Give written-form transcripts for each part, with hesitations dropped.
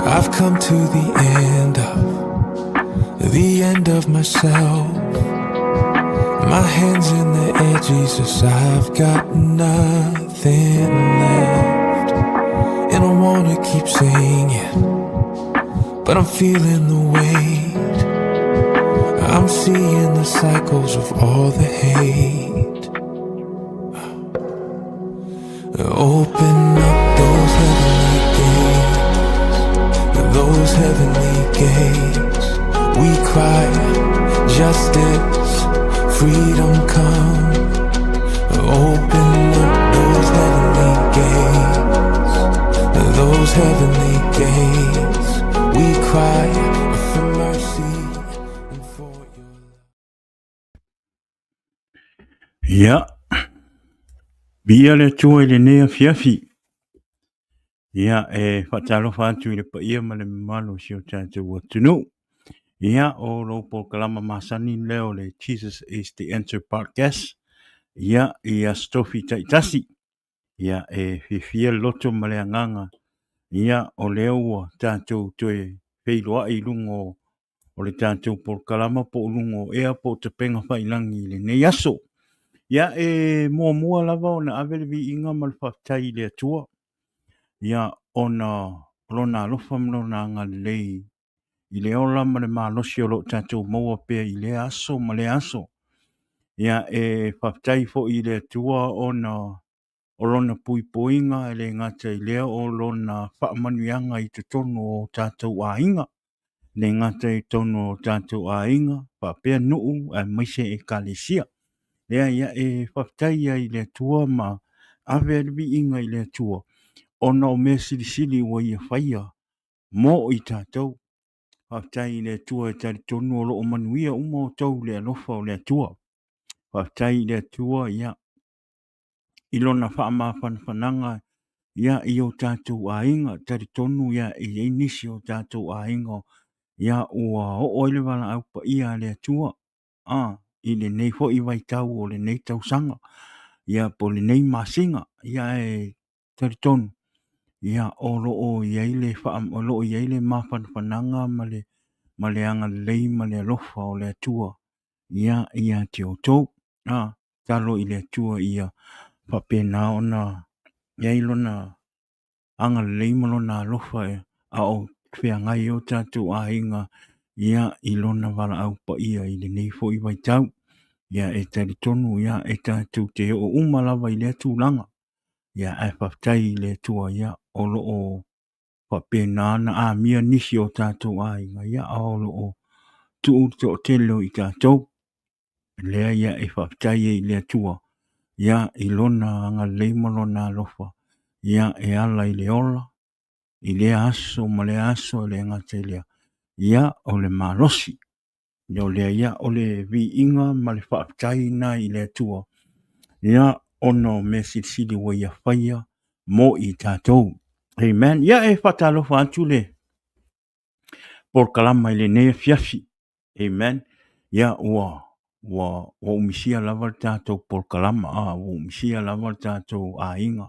I've come to the end of myself. My hands in the air, Jesus, I've got nothing left. And I wanna keep singing, but I'm feeling the weight. I'm seeing the cycles of all the hate. Open up those heavenly gates, those heavenly gates. We cry, justice, freedom come. Open up those heavenly gates, those heavenly gates. We cry for mercy and for your love. Ja, bia tua le nea fiafi. Ia whatalofa atu i le pa ia ma le malo si o tātou atunu. Ia o lopo kalama masani leo le Jesus is the Answer podcast. Ia stofi taitasi. Ia fifia loto ma le anganga. Ia o leo ua tātou toe peiloa i lungo o le tātou por kalama po lungo ea po te penga whailangi le nei aso. Ia mua lava o na avele vi inga mal whaftai le atua. Ia ona lona alofa mlona ngā lei. I le ola ma le mālosi o lo tātou maua pia i le aso ma le aso. Ia whaftai fo i le atua ona o lona puipoinga e le ngata i lea o lona whaamanuianga i te tono o tātou ainga. Le ngata i tono o tātou ainga, whapea nuu a maise e kalesia. Lea ia whaftai i le atua ma ave alwi inga i le atua. Ona o mea silisili wa ia whaia mo i tātou. Whaftai i le atua e tari tonu o loo manuia uma o tau le alofa o le atua. Whaftai i le atua ia ilona whaama whananga ia i o tātou ainga tari tonu ia i nisi o tātou ainga ia ua o ile wala au pa ia le atua. I le nei fo i vai tau o le nei tau sanga. Ia po le nei masinga ia tari tonu. Ia o loo iai le whaam o loo iai le mawhananga ma le anga lei ma le alofa o le atua. Ia te o tau. Talo i le atua ia whapena ona iai lona anga lei ma lona alofa a o whea ngai o tātou a inga. Ia i lona wala au pa ia i le nei fo i vai tau. Ia tari tonu ia tātou te o umalawa i le atu langa. Ia whaftai i le atua ia o loo whapena na a mia nisi o tātou a inga. Ia o loo tuu to telo i tātou. Lea ia whaftai i le atua. Ia i lona anga leima lona alofa. Ia ala i le ola. I le aso ma le aso le ngata lea. Ia o le malosi. Ia lea ia o le vi inga ma le whaftai na i le atua. Ia ono me sili wa ia whaia mo i tātou. Amen. Ia whatalofa atu le. Por kalama i le nea fiafi. Amen. Ia ua umisia lava tātou por kalama. Ua umisia lava tātou a inga.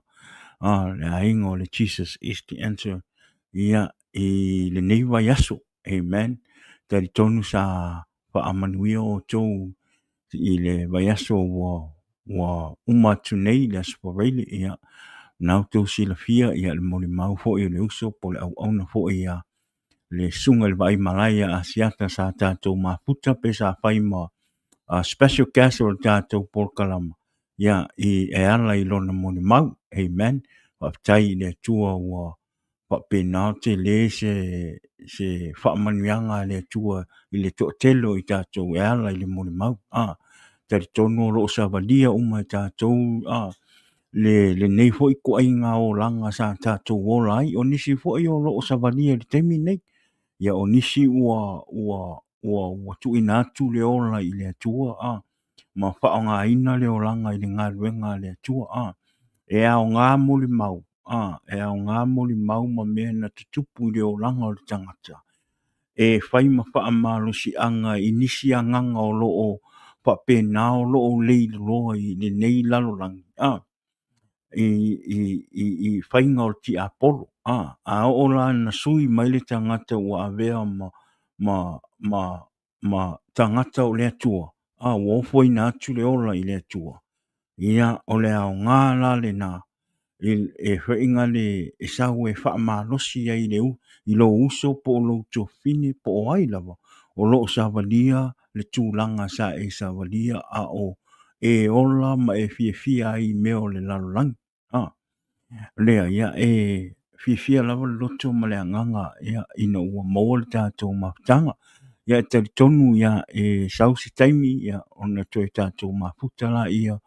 Le a inga o le Jesus is the answer. Ia i le nei vai aso. Amen. Tari tonu sa whaamanuia o tau i le vai aso wa umatu nei le asporeile ia. Nau tau sila fia ia le moli mau fo i le uso po le au auna fo ia. Le sunga le vai malaya a siata sa tātou mafuta pe sa whaima special guest o tātou por kalama. Ia i ala i lona moli mau. Amen. Whaftai le tua wa whapena te le se whaamanuianga le tua i le telo i tātou ala i le moli mau. Tari tono lo sa valia uma i tātou le nei fo i ko ainga o langa sa tātou o lai. O nisi fo i o lo sa valia li temi nei. Ia o nisi ua tu inatu le ola i le atua. Ma whaonga ina le olanga i le ngā ruenga le atua. E ao ngā muli mau. e au ngā moli mau ma mea na tutupu i le o langa o le tangata. E whai ma wha amalo si anga i nisi anganga o lo o pa pēnā o lo o lei loa i le nei lalo langi. I whainga o ti Apollo. A o la na sui mai le tangata ua avea ma tangata o le atua. Ua ofoi na atu le ola i le atua. Ia o le au ngā la le nā. E whainga le e sau e wha amalosi ai le u. I lo uso po lo to fine po o ai lava. O lo savalia le tūlanga sa e savalia a o e ola ma e fia ai meo le lalolangi. Lea ia e fia lava loto ma le anganga ia ina ua maua le tātou mafutanga. Ia e talitonu ia e sausi taimi ia ona toi tātou mafuta la ia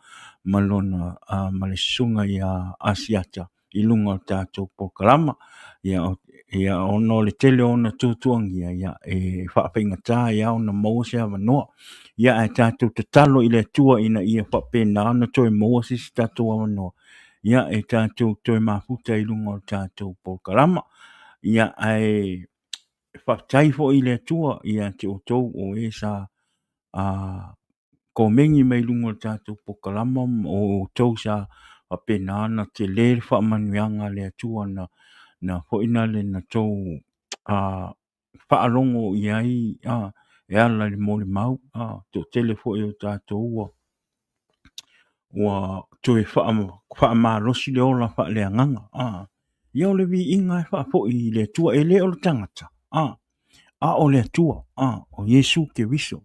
malona ma le sunga ia asiata i lunga o tātou pokalama. Ia ono le tele ona tutuangia ia e whaapingata ia ona maua se avanoa. Ia e tātou tatalo i le tua ina ia whapena ana toi maua se tātou avanoa. Ia e tātou toi mafuta i lunga o tātou pokalama. Ia e whaptai fo i le tua ia te o tau o e sa ko mengi mai lunga o tātou pokalama o tau sa whapena ana te lere whaamanuianga le tua na hoina le na tau whaalongo i ai e ala le mole mau to telefo e o tātou ua toe whaamalosi le ola wha le anganga. Ia o le vi inga e whaapo i le tua e le o le tangata. O le tua, o Yesu ke viso.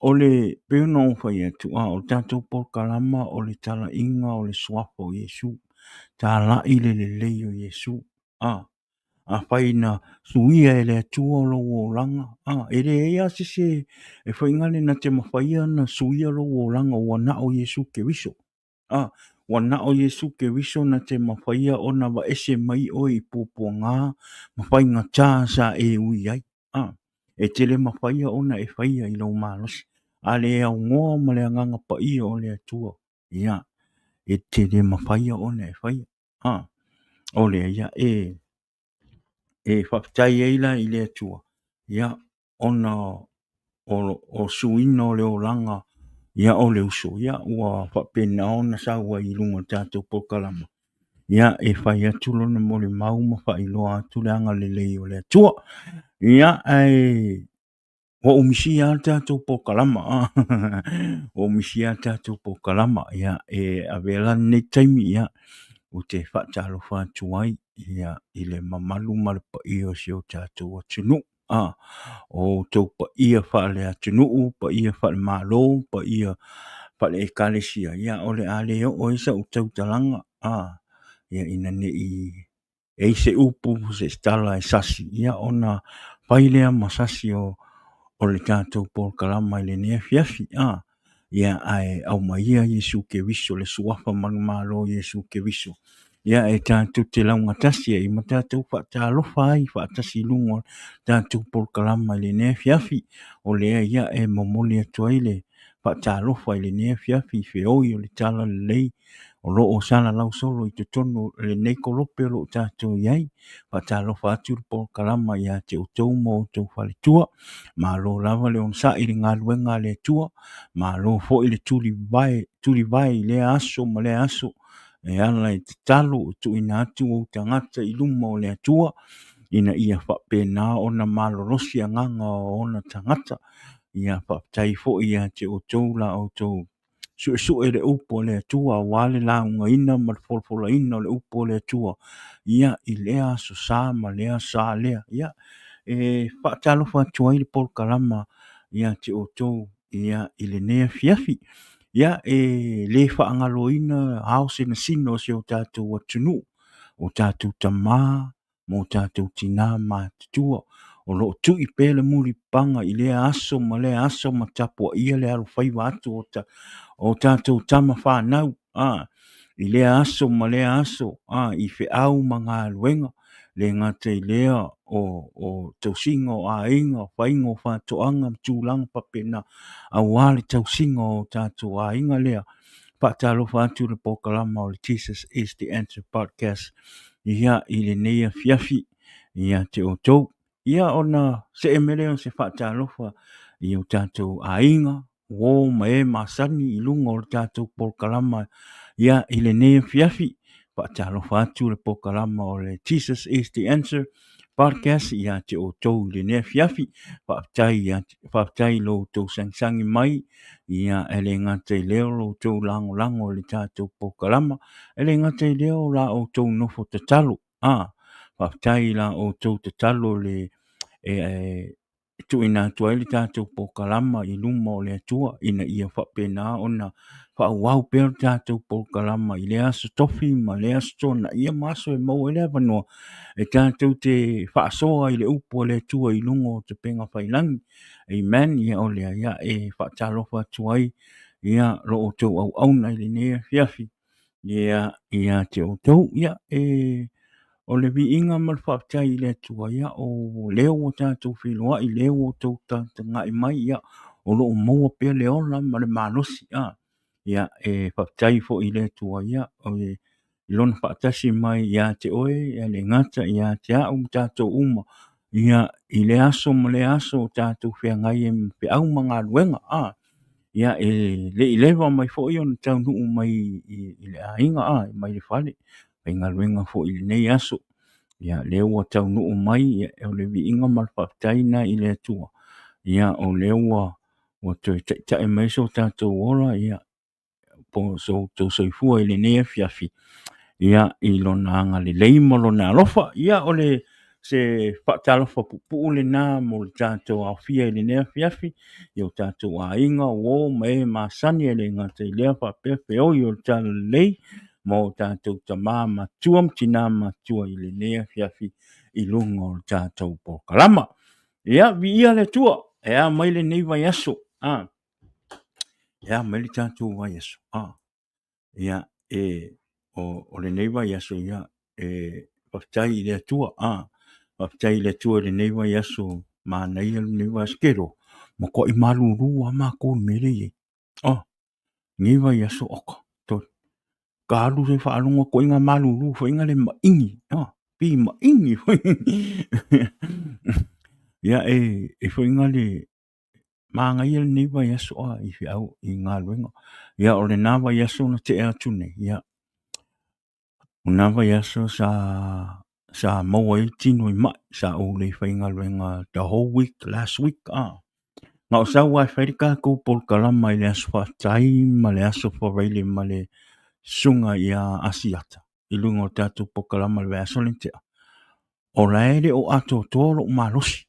O le peono o whai atu, o le tātou polkalama, o le tala inga, o le swapa o Yesu. Tā la i le lei o Yesu. A whai na suia e le atua o lo o langa. E le ea sese e whaingale na te mawhaia na suia lo o langa o na o Yesu ke viso. Wana o Yesu ke viso na te mawhaia o na wa ese mai o i pōpua ngā mawhainga tā sa e ui ai. E tele mawhaia o na e whaia i lau mālosi. A le au ngoa ma le anganga pa ia o le atua. Ia, e tele mawhaia o na e whaia. O le ia e whaptai eila i le atua. Ia, ona o suino le o langa. Ia o le uso, ia ua whapena ona sa ua i lunga tātou pokalama. Ia e whai atu lona mo le mauma whai loa atu le anga le lei o le atua. Ia o umisi a tātou pokalama. O umisi a tātou pokalama. Ia e avela nei taimi ia o te whaatalo whātu ai. Ia i le mamalu marapa i o si o tātou atunu. O tau pa ia whaale atunuu, pa ia whaale malo, pa ia whaale e kalesia. Ia ole a leo o isa o tau talanga. Ia ina ne i eise upu se stala e sasi. Ia ona whailea ma sasi o le tātou polkalama i le nea fiafi. Ia ai au maia Yesu ke viso le suafa manu malo Yesu ke viso. Ia e tātou te launga tasi e ma tātou whaatalofa ai whaatasi lungo tātou polkalama i le nea fiafi o lea ia e momoli atu ai le whaatalofa i le nea fiafi whioi o le tala le lei o lo o sala lau solo i te tono le nei kolope o lo tātou iai whaatalofa atu le polkalama ia te o tau mo o tau whaletua ma lo lava le on sa i le ngā luenga le tua ma lo fo i le tuli vai le aso ma le aso e ala i te talo tu ina atu o tangata i luma o le atua ina ia whapena o na malorosi a nganga o na tangata ia whaptai fo ia te o tau la o tau su e le upo le atua wale la unga ina ma folfola ina le upo le atua ia i lea so sa ma lea sa lea ia e whaatalo whatua i le polkalama ia te o tau ia i le nea fiafi ia e le whaangaloina hause na sino se o tātou atunu, o tātou tamā, mo tātou tina mā tutua, o lo tu i pēle muri panga i le aso ma le aso ma tapua ia le alu whaiwa atu o tātou tama whanau, i le aso ma le aso, i whi au ma ngā luenga, le ngate i lea o tausinga o a inga, whainga o whātoanga tūlanga papena, a wale tausinga o tātou a inga lea, Whaatalofa atu le pokalama o le Jesus is the Answer podcast. Ia i le neia fiafi, ia te o tau. Ia ona se emele o se whaatalofa i o tātou ainga, o me masani i lunga o le tātou pokalama. Ia i le neia fiafi, whaatalofa atu le pokalama o le Jesus is the Answer podcast. Ia te o tau le neia fiafi, whaatai lo tau sangsangi mai. Ia ele ngate leo lo tau lango lango le tātou pokalama. Ele ngate leo la o tau nofo te talo. Whaatai la o tau te talo le tu ina tua le tātou pokalama i luma o le atua. Ina ia whapena ona whauau pēr tātou pokalama i le aso tofi ma le aso tona. Ia maso e mau ele avanua. E tātou te whaasoa i le upo le atua i lunga o te penga whailangi. Amen. Ia o lea ia e whaatalofa tuai. Ia ro o tau au auna i le nea fiafi. Ia te o tau. Ia o le vi inga mal whaatai i le atua. Ia o leo o tātou whiloa i leo o tau ngai mai. Ia o lo o maua pia leola ma le malosi. Ia e whaatai fo i le atua. Ia o le ilona whaatasi mai. Ia te oe. Ia le ngata. Ia te au tātou uma. Ia i le aso ma le aso tātou whea ngai e pe au mga luenga. Ia le i lewa mai fo i on tau nuu mai i le ainga mai le whale. Pai ngā luenga fo i le nei aso. Ia lewa tau nuu mai ia o le vi inga mal whaktaina i le atua. Ia o lewa o tau tae mai so tātou ora. Ia po so tau soifua i le nei fiafi. Ia i lona anga le leima lona alofa. Ia o le se whaatalofa pupu le nā mo le tātou au fia i le nea fiafi. I o tātou a inga o me masani e le ngata i lea whapepe o i o tālu lei. Mo tātou ta māma tuam tina matua i le nea fiafi i lunga o tātou pokalama. Ia vi ia le tua. Ea mai le nei vai aso. Ea mai le tātou vai aso. Ia o le nei vai aso ia whaktai i le tua. Whaktai le tua le nei vai aso ma nei le nei vai askero. Ma ko i maruru a ma ko mere ye. Nei vai aso oka. Ka alu se whaalunga ko inga maruru fo inga le maingi. Pi maingi fo ia fo inga le ma ngai le nei vai aso i fi au i ngā luenga. Ia o le nā vai aso na te ea tune. Ia una vai aso sa maua i tino i mai. Sa o le whainga luenga the whole week, last week. Nga o sa wai whairika ko polkalama i le aso whaatai ma le aso whareile ma le sunga i a asiata. I lunga o tātou polkalama le aso le tea. O laere o ato tōro o malosi.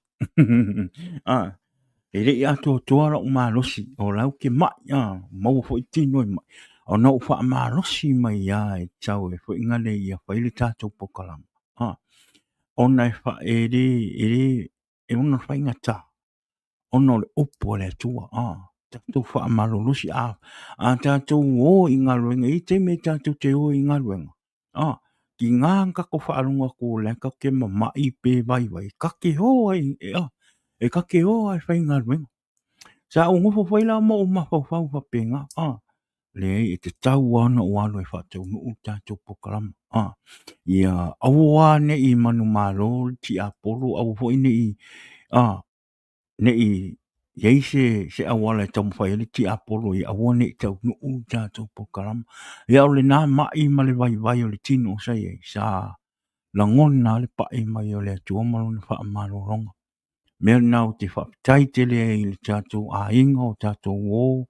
Ele i ato tōro o malosi. O lau ke mai. Mau fo i tino i mai. O nau wha malosi mai e tau e fo ingale i a whaile tātou polkalama. Ona e wha e ona whainga tā. Ona le opo le tua. Tātou wha malolosi tātou o i ngā luenga. I te me tātou te o i ngā luenga. Ki ngā kako whaalunga ko leka ke mamai pe vai. Kake ho ai. E kake ho ai whainga luenga. Sa o ngofo whaila mo o mawhau whapenga. Le e te tau ana o alo e whatau nuu tātou pokalama. Ia aua ne i manu malo ti apolo au ho ine i ne i yei se awala e tamu whaele ti apolo i aua ne i tau nuu tātou pokalama. Ia o le nā mai ma le vai o le tino o sai e sa langona le pae mai o le atuamalo na wha amalo ronga. Mea nau te whaptai te lea i le tātou a inga o tātou o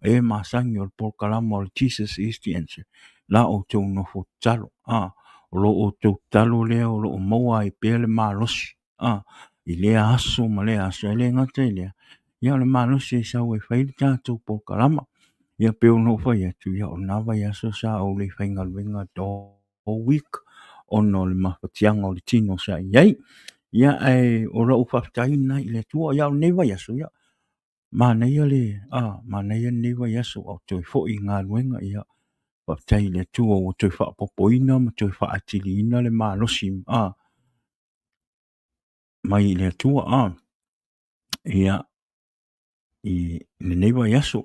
e masangi o le polkalama o le Jesus is the Answer. La o tau nofo talo. O lo o tau talo lea o lo o maua i pēr le malosi. I lea aso ma lea aso e lea ngata i lea. Ia le malosi e sau e whaile tātou polkalama. Ia peo no whai atu. Ia o nawa i aso sa o le whainga luenga do week. Ono le mawhatianga o le tino sa iei. Ia o ra o whaftai na i le tua. Ia o newa i aso. Ia mana ia le mana ia newa i aso au toi fo i ngā luenga. Ia whaftai le tua o toi whaapopoina ma toi whaatiliina le malosi. Mai le tua. Ia i le newa i aso.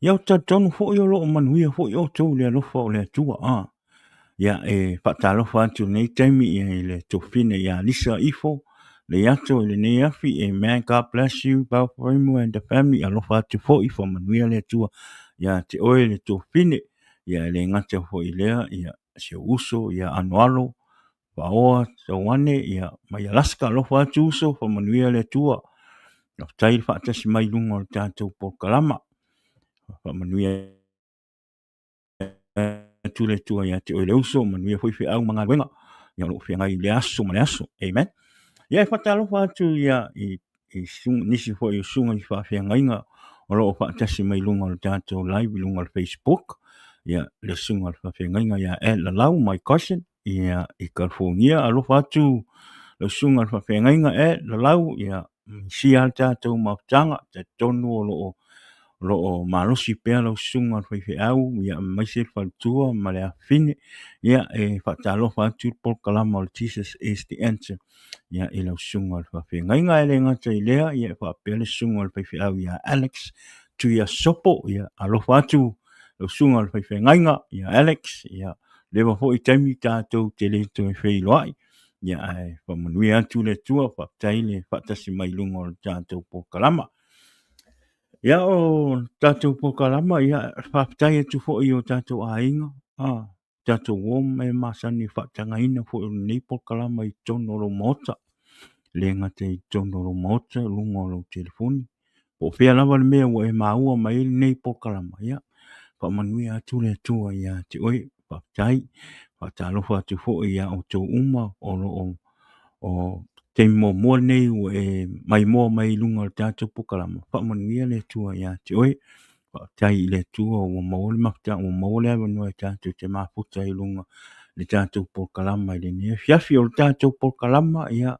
Ia ta tonu fo yo lo manuia fo yo to le lo fo le tua ia patalo fa atu nei taimi ia le tofine ia lisa ifo le ato le nei afi man God bless you both Remo and the family alo fa atu fo ifo manuia le tua ia te oe le tofine ia le ngata fo ilea ia se uso ia anualo paoa tawane ia mai Alaska alo fa atu uso fo manuia le tua no tail fa atasi mai lunga o tatou pokalama fa manuia tu le tua ia te o le uso manuia foi fe au manga wenga ia lo fe ngai le aso ma le aso amen ia fa talo fa tu ia i sung nisi fo i sunga i fa fe ngai nga o lo fa tasi mai lunga o tatou live lunga o Facebook ia le sunga fa fe ngai nga ia e la lau my cousin ia i California alo fa tu le sunga fa fe ngai nga e la lau ia si alta tatou mautanga te tonu o lo malosi pea lo sunga fai fe au ia mai se faltua ma le afine ia fa talo fa tu por kalama o Jesus is the answer ia i lo sunga fa fe ngai ngai le ngata i lea ia fa pea le sunga fai fe au ia Alex tu ia sopo ia alo fa tu lo sunga fai fe ngai nga ia Alex ia le wa ho i taimi tatou te le tu fe loai ia fa manui atu le tua fa taile fa tasi mai lunga o tatou por kalama ia o tatou pokalama ia whaptai atu fo i o tatou ainga. Tatou wom e masani whatangaina fo i nei pokalama i tono lo mota. Le ngate i tono lo mota, lunga lo telefoni. Po whea lawa le mea wa e maua mai nei pokalama ia. Whamanui atu le tua ia te oi whaptai. Whatalofa atu fo i a o tau uma o te mo nei o mai lunga o tātou pukalama. Whamanuia le tua ia te oe. Tai le tua o maole mafta o maole awa noa tātou te mafuta i lunga le tātou pukalama i le nea. Fiafi o le tātou pukalama ia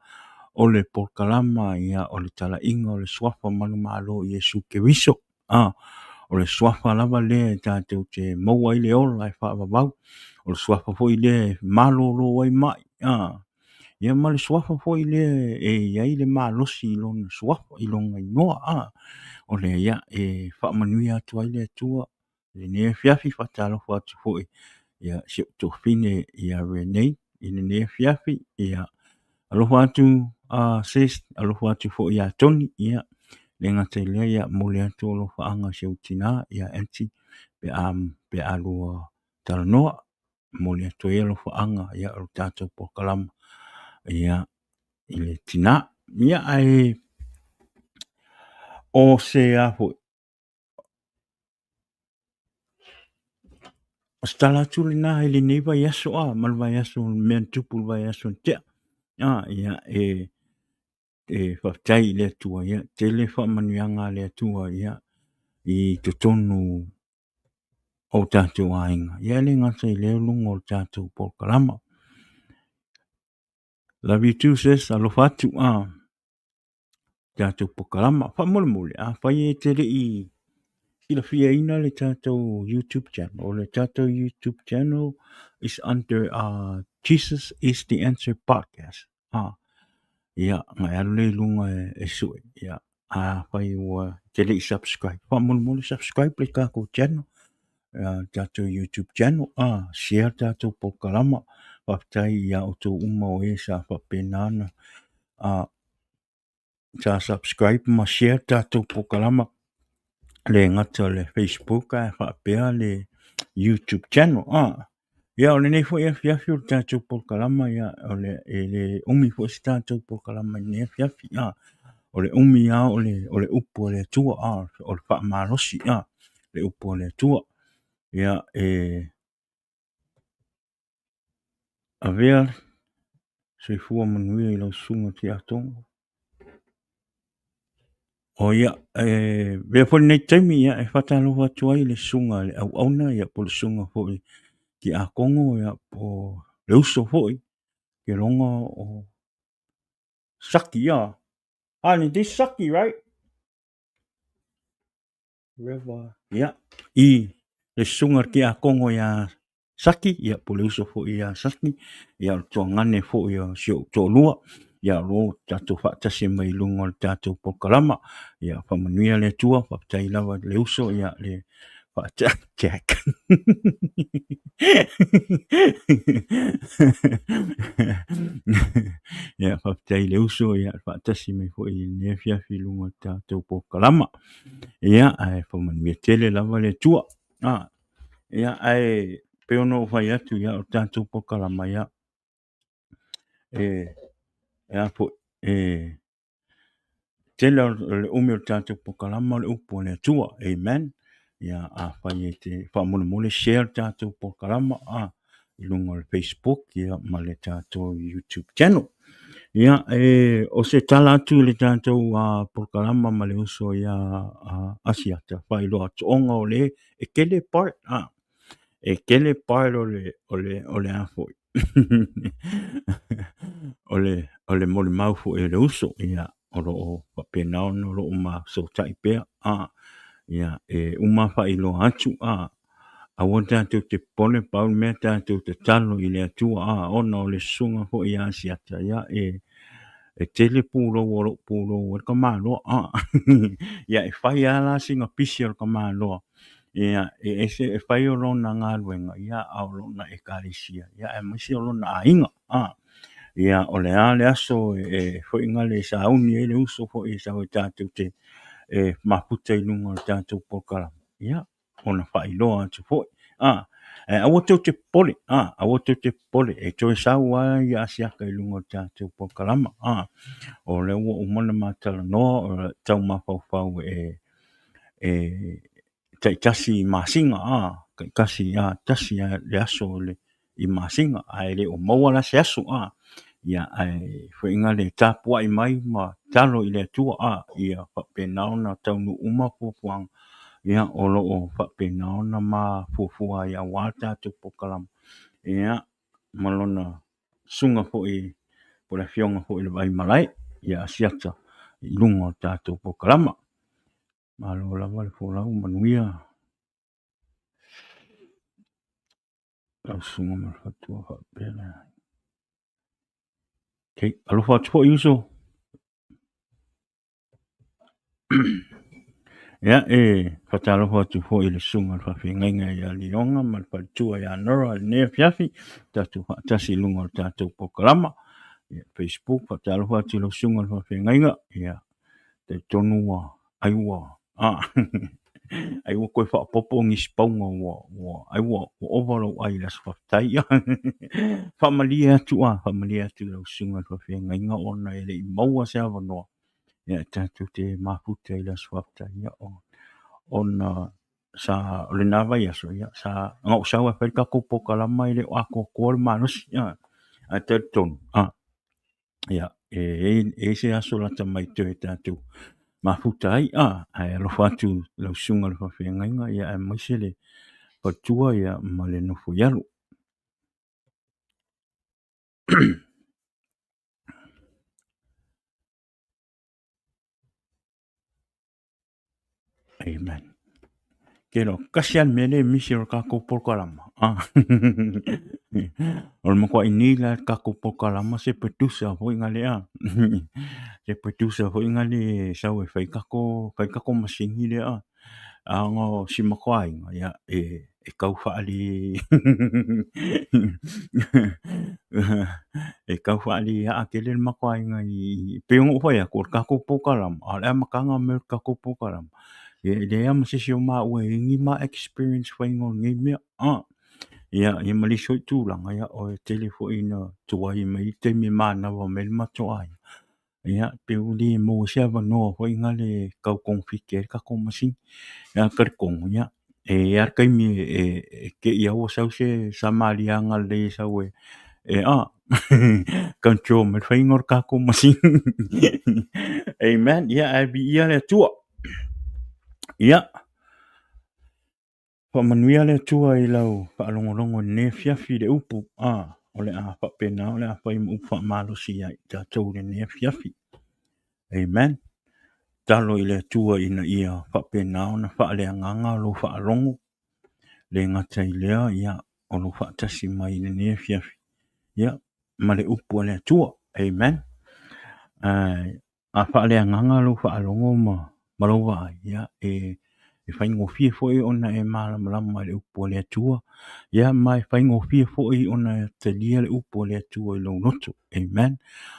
o le pukalama ia o le tala inga o le swafa manu malo i Yesu Keriso. O le swafa lava le tātou te maua i le ola e whaavavau. O le swafa fo i le malo lo wai mai. Ia ma le swafa fo i le iai le malosi i lona swafa i longa i noa o le ia whaamanui atu ai le atua le nea fiafi whatalofa atu fo ia se tofine ia Renee i le nea fiafi ia alofa atu sis alofa atu fo ia Tony ia le ngata i lea ia mole atu alofa anga se utina ia enti pe alua talanoa mole atu ia alofa anga ia o tātou pokalama ia i le tina ia ai o se apo stala tu na i le neiva yaso malva yaso men tupu va yaso te ia whaftai le tua ia tele whamanuanga le tua ia i totonu o tātou ainga ia le ngata i le lunga o tātou pokalama love you too sis alofatu tātou pokalama whamole whai e tere i ila fia ina le tātou YouTube channel o le tātou YouTube channel is under Jesus is the Answer podcast ia ngai alu le lunga e sue ia whai ua tere i subscribe whamole subscribe le kako channel tātou YouTube channel share tātou pokalama whaftai ia o tō uma o e sa whapenana sa subscribe ma share tātou pokalama le ngata le Facebook whapea le YouTube channel ia o le nei fo ia fiafi o tātou pokalama ia o le umi fo si tātou pokalama nei fiafi o le umi o le upo le tua o le whaamalosi le upo le tua ia avea se fua manuia i lau sunga ti atonga o ia vea po nei taimi ia e whatalo watu ai le sunga le au auna ia po le sunga fo ki a kongo ia po le uso fo ke longa o Saki and this Saki right river i le sunga ki a kongo ia Saki ia po le uso fo ia Saki ia to ngane fo ia sio to lua ia lo tātou whaatasi mai lunga o tātou pokalama, ia whamanuia le tua, whaptai lawa le uso, ia le Jack. Ia whaptai le uso, ia whaatasi mai fo i ne fiafi lunga o tātou pokalama, ia ai whamanuia tele lawa le tua, ia ai peono whai atu ia o tātou pokalama, ia ia po tele o le ume o tātou pokalama le upo le tua, amen. Ia a whai te whamule share tātou pokalama i lunga o le Facebook, ia ma le tātou YouTube channel. Ia o se tala atu le tātou pokalama ma le uso ia asiata whai loa toonga o le kele part, kele part o le afoi. ole mole mau fu e le uso ia o papenao no lo uma so taipea ia uma fa ilo atu a wonta te pole paul meta te talo i le atua ona o le sunga fo ia siata ia tele pulo o ka malo ia fai ala singa pisi o ka malo ia se fai o lona ngā luenga ia au lona e karisia ia misi o lona ainga ia o le aso fo inga le sauni le uso fo i sa o tātou te maputa i lunga o tātou pokala ia ona fai loa atu fo awoto te pole toi saua ia siaka i lunga o tātou pokalama o le ua umana matala noa o tau mafau taitasi masinga kasi tasi le aso le i masinga le o maua la se aso ia fo inga le tapua i mai ma talo i le atua ia whapenao na tau nu uma fuafuang ia o lo o whapenao na ma fuafua ia wata tu pokalam ia malona sunga fo i po le fionga fo i le vai malai ia siata i lunga o tātou pokalama malo lava le folau manuia au sunga ma fatua whapena alofa atu fo i uso ia whatalofa atu fo i le sunga whawhingainga ia lionga ma le patua ia nora le nea fiafi tātou whaatasi lunga o tātou pokalama ia Facebook whatalofa atu le sunga whawhingainga ia te tonua aiwa aiwa koe whaapopo ngisi paunga aiwa o ovaro ai las whaftai whamalia atu le sunga whawhingainga ona ele i maua se awanoa ia tātou te maputa i las whaftai ia ona sa le nava ia so ia sa ngau sawa pe ka ko pokalama ile ako ko manos ia te ton ia se aso la tamai te tātou mafutai ai lo fatu lo sunga lo whawhengainga ia mai se le patua ia ma le nofo ialu amen kero kasian mele misi o kako pokalama o mo ko inila kako pokalama se petusa ho ingalea se petusa ho ingali sa we fai kako masingi le ngo si makwai ya kau fa ali kau fa ali akele makwai ngai peung ho ya ko kako pokalama ala makanga me kako pokalama le am se ma we ngi ma experience foi ngon ngi me ia mali so tu langa ia o telefone tu ai mai te mi mana wa mel ma to ai ia pe uli mo se va no foi ngale kau confike ka ko masin ia kar kong ia ar kai mi ke ia o sa se samalia ngale sa we control me foi ngor ka ko masin amen ia abi ia le tu ia manuia le tua i lau whaalongolongo ne fiafi le upu o le whapena o le whai mu whamalosi ai tātou le ne fiafi amen talo i le tua ina ia whapena o na whaale anganga lo whaalongo le ngata i lea ia o lo whaatasi mai le ne fiafi ia ma le upu o le tua amen a fa'aleagaga lou fa'alogo ma lou vaai ia e faigofie fo'i ona e malamalama i le upu o le atua ia ma e faigofie fo'i ona talia le upu o le atua i lou loto amen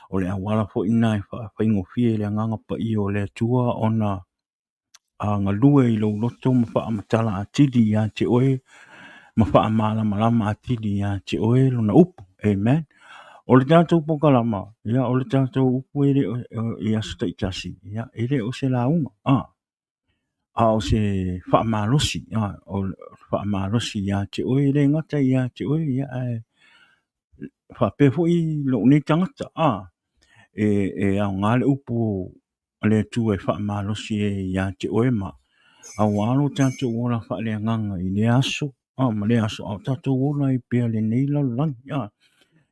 o le auala fo'i na e faigofie i le agaga paia o le atua ona galue i lou loto ma fa'amatala atili iā te oe ma fa'amalamalama atili iā te oe lona upu amen o le tatou pokalama ia o le tatou upu e le'o i aso ta'itasi ia e le'o se lauga a o se fa'amalosi o fa'amalosi iā te oe le gata iā te oe ia fa'apea fo'i lo'u nei tagata e aoga le upu o le atua e fa'amalosi iā te oe ma auā lo tatou ola fa'aleagaga i le aso ma le aso a o tatou ola i pea lenei lalolagi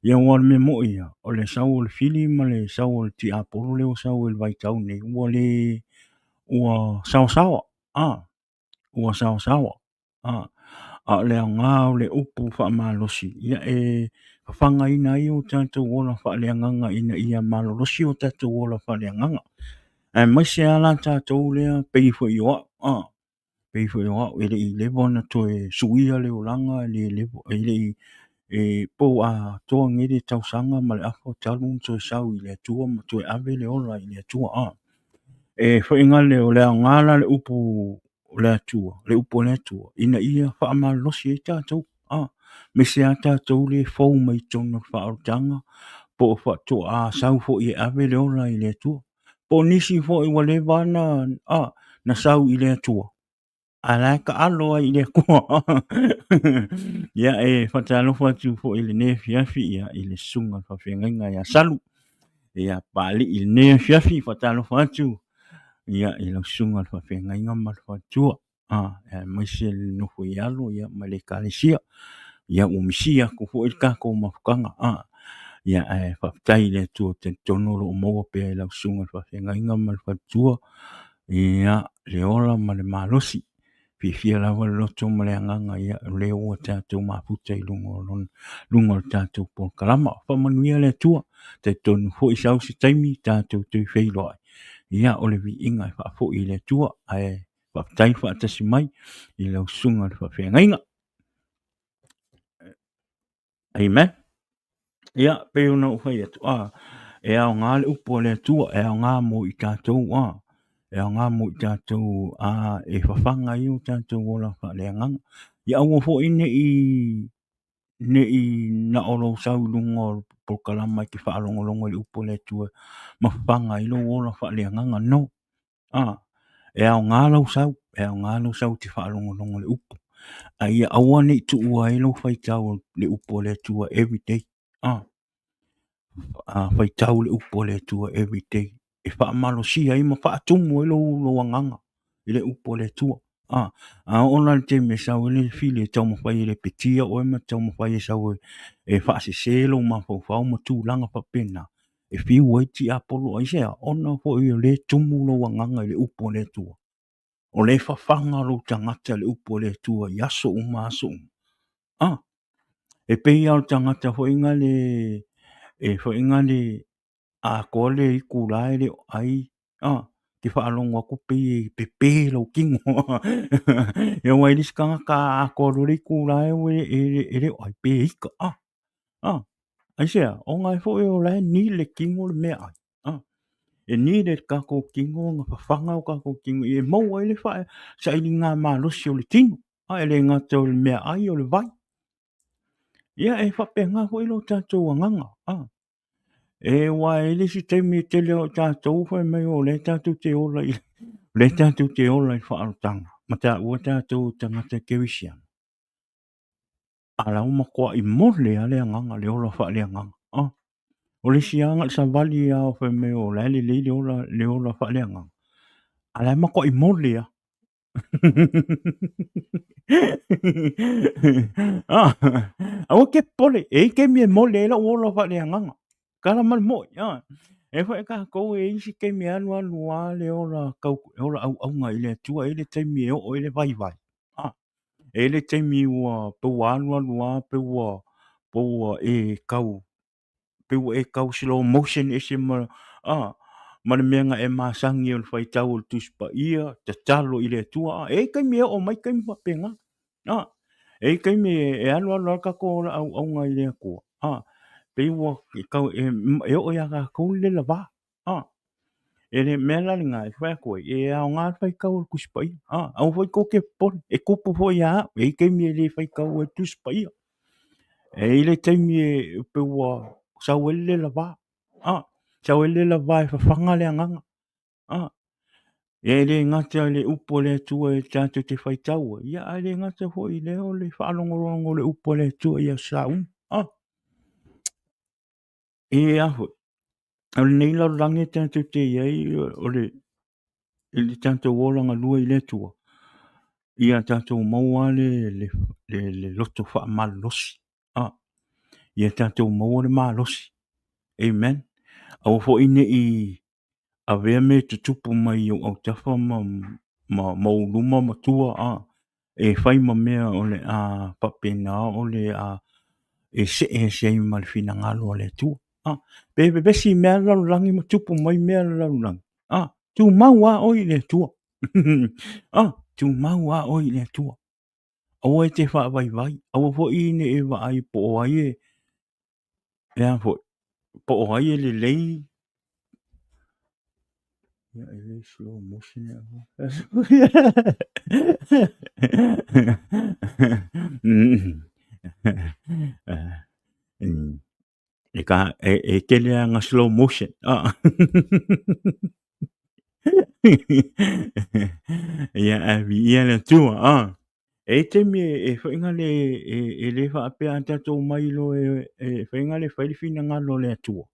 ia ua le mea mo'i o le sau o le fili ma le sau o le ti'apolo le ua sau i le vaitau nei ua sawasawa ua sawasawa a o le aoga o le upu fa'amalosi ia e fafagaina ai o tatou ola fa'aleagaga ina ia malolosi o tatou ola fa'aleagaga maise a la tatou lea pei fo'i o a'o pei fo'i o a'o e le'i leva ona toe su'ia le olaga le leva e le'i pou a toa le tausaga ma le afo talu toe sau i le atua ma toe ave le ola i le atua e fa'aigale o le aoga la le upu o le atua le upu o le atua ina ia fa'amalolosi ai tatou me se a tatou le fou mai tonu fa'aolitaga po o fa'ato'a sau fo'i e ave le ola i le atua po nisi fo'i ua leva ana na sau i le atua ala ka alo ai le kua ia e whatalofo atu fo'i le ne fiafi ia i le sunga whawhengainga ia salu ia pali i le ne fiafi whatalofo atu ia i le sunga whawhengainga ma whatua mai se le nofo i alo ia ma le kalesia ia umisia ko fo'i kako mafukanga ia e whaptai le tua te tono lo moa pia i le sunga whawhengainga ma whatua ia le ola ma le malosi fia lava le loto ma le agaga ia le ua tatou maputa i luga o le tatou polokalama faamanuia le atua taitonu fo'i sau se taimi tatou tui feiloa ia o le vi'iga e fa'afo'i i le atua ae fa'apetai fa'atasi mai i le ausuga o le fa'afeagaiga amen ia pei ona ufai atu e aoga le upu o le atua e aoga mo i tatou e aoga mo i tatou e fafaga ai o tatou ola fa'aleagaga ia ua fo'i ne'i na'olo sau i luga o le polokalama i ke fa'alogologo i le upu o le atua ma fafaga ai lou ola fa'aleagaga no e aoga lau sau te fa'alogologo le upu aia aua ne'i tu'ua ai lou faitau le upu o le atua everyday faitau le upu o le atua everyday e fa'amalosia ai ma fa'atumu ai lou agaga i le upu o le atua ona le te me sau le fili e tau mawhai le petia o ma tau mawhai e sau e whaasese lo ma fau ma tūlanga papena e fiu ai ti apolo ai sea ona fo i le tumu lo wanganga i le upo le tua o le fafanga lo tangata le upo le tua i aso aso e pei au tangata fo inga le fo inga le a kole i kulae le ai te whaalonga ko pe lo kingo e wai diskanga ka a kolo le kulae e le ai pe ika ai sea o ngai fo e o le ni le kingo le mea ai e ni le kako kingo nga whawhanga o kako kingo e mau ai le whae sa ili ngā mālosi o le tino e le ngata o le mea ai o le vai ia e whapenga fo ilo tātou anganga e wai le si te mi te leo tātou whai mai o le tātou te ola i le tātou te ola i whaarotanga ma tā ua tātou tangata kewisiana ala uma kwa i mole a le anganga le ola wha le anganga o le sianga sa vali a o whai mai o le le ola wha le anganga ala ma kwa i mole a awa ke pole e ke mi mole la ola wha le anganga kala mal mo e fa ka ko e isi ke mi anu le ola kau ola au ngai le tua ele te mi o ele vai ele te mi wa pe wa anu pe wa e kau pe e kau slow motion e se ma ma le menga e masangi o le faitau o le tuspa ia te talo i le tua e kai me o mai kai ma penga e kai me e alo ka ko au ngai le ko pe wo e kau e o ya ka ko le lava e le mela nga e fa ko e a nga fai kau le kuspa ia au foi ko ke por e kupu foi ya e kai me le fai kau e tuspa ia e ile taimi e pe ua sauele lava sauele lava e fafanga le anganga e le ngata le upo le tua e tātou te whaitau ia a le ngata ho i leo le whaalongorongo le upo le tua ia saun e aho o le nei lau rangi tātou te iei o le tātou wolanga lua i le tua ia tātou maua le loto wha malosi ia tātou maua le malosi amen au fo ine i a vea me tutupu mai o au tafa ma uluma ma tua e whai ma mea o le papena o le e se ma le fina ngalo le tua pe besi mea lalulangi ma tupu mai mea lalulangi tu mau a oi le tua tu mau a oi le tua au e te wha vai au fo ine e wa ai po o ai e po o ai le lei yeah, it is slow motion. E ka e tele nga slow motion. Ia a vi ia le tua. E te mi e whainga le e le wha apea tatou mai lo e whainga le whairifina ngā lo le tua.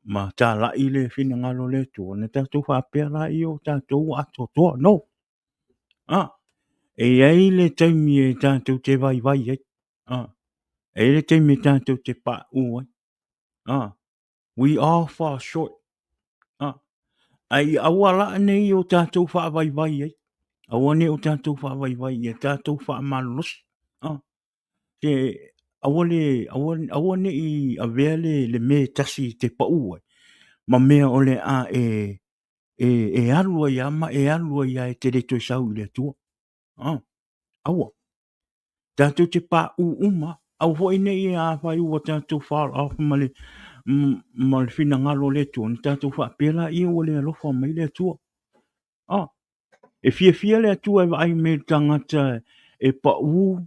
Ma tā lai le whina ngalo le tua, ne tātou whapea lai o tātou ato toa, no. E ai le taimi e tātou te vai ai. E le taimi e tātou te pā ua. We all fall short. Ai awala nei o tātou wha vai ai. Awane o tātou wha vai e tātou wha malos. Te awane i a vele le me tasi te pa ua. Ma mea ole e alua ia ma e alua ia e te reto sau i le tua. Aua. Tātou te pā uma. Au hoi nei e a whai ua tātou fall off ma le whina ngalo le tua. Ni tātou wha pēla i o le alofa mai le tua. E fia le tua e vai me tangata e pa u.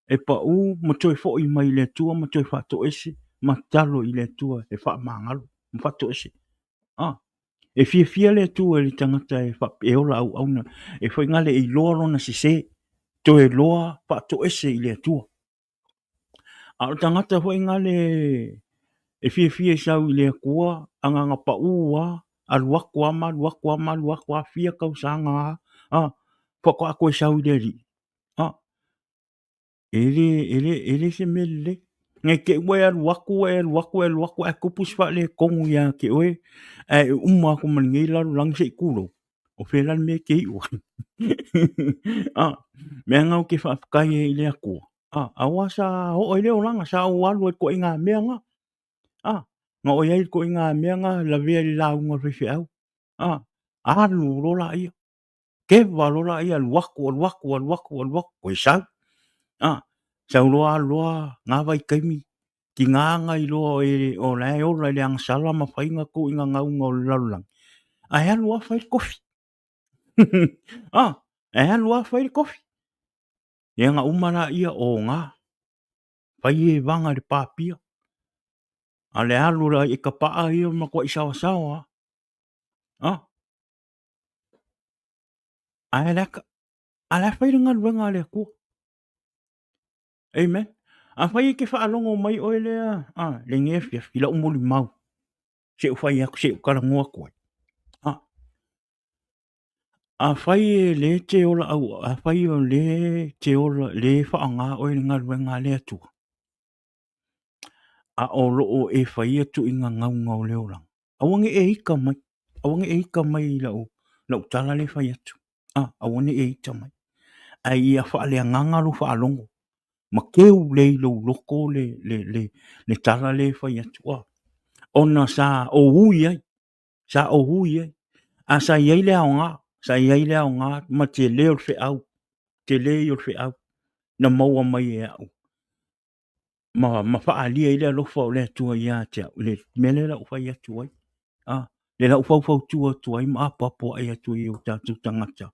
E pa u ma toi fo i mai le tua ma toi wha to ese. Ma talo i le tua e wha mangalo. Ma wha to ese. E fia le tua le tangata e wha e ola au auna. E whai ngale i loa rona se. To e loa wha to ese i le tua. A o tangata whai ngale e fia sau i le kua. Anga pa ua. Aluakua ma fia kau sanga. Whako ako e sau i le ri. Ele se mele. Ngai ke ue aluaku e kupus wha le kongu ia ke ue. E ako mani ngai laru lang se kuro. O whelan me ke iwa. Mea ngau ke whaakai e le akua. Awa sa ho o leo langa sa o alu e ko inga mea nga. Nga o iai ko inga mea nga la vea li launga whiwhi au. Alu rola ia. Kewa rola ia aluaku. Koe sau. Sau loa ngā vai kaimi ki ngā ngai loa o lai o lai ang sala ma whainga ko inga ngau ngau lalulang. Ai alua whai kofi. Ai alua whai kofi. Ia ngā umara ia o ngā. Whai e vanga le pāpia. A le alu la e ka paa ia ma kwa isawa sawa. Ai leka. A le whai ringa ruenga le kua. Amen. A whai ke whaalongo mai oe lea. Le ngefia fila umoli mau. Se whai aku se ukarangoa koe. A whai e le te ola au. A whai o le te ola le whaanga oe ngā ruenga le atua. A o loo e whai atu i ngā ngau ngau leo lang. Awange e ika mai. Awange e ika mai lau. Lau tala le whai atu. Awange e ika mai. Ai a wha le ngangalo whaalongo. ma keu le lo loko le tala le fai atu a. Ona sa o hui ai, sa o hui ai. A sa iai le aonga, sa iai le aonga, ma te leo le fe au, te leo le fe au, na maua mai e au. Ma faa alia ile alofa o le atua ia te au, le mele la ufai atu ai. Le la ufau fau tua tua ai ma apapo ai atu i o tātou tangata.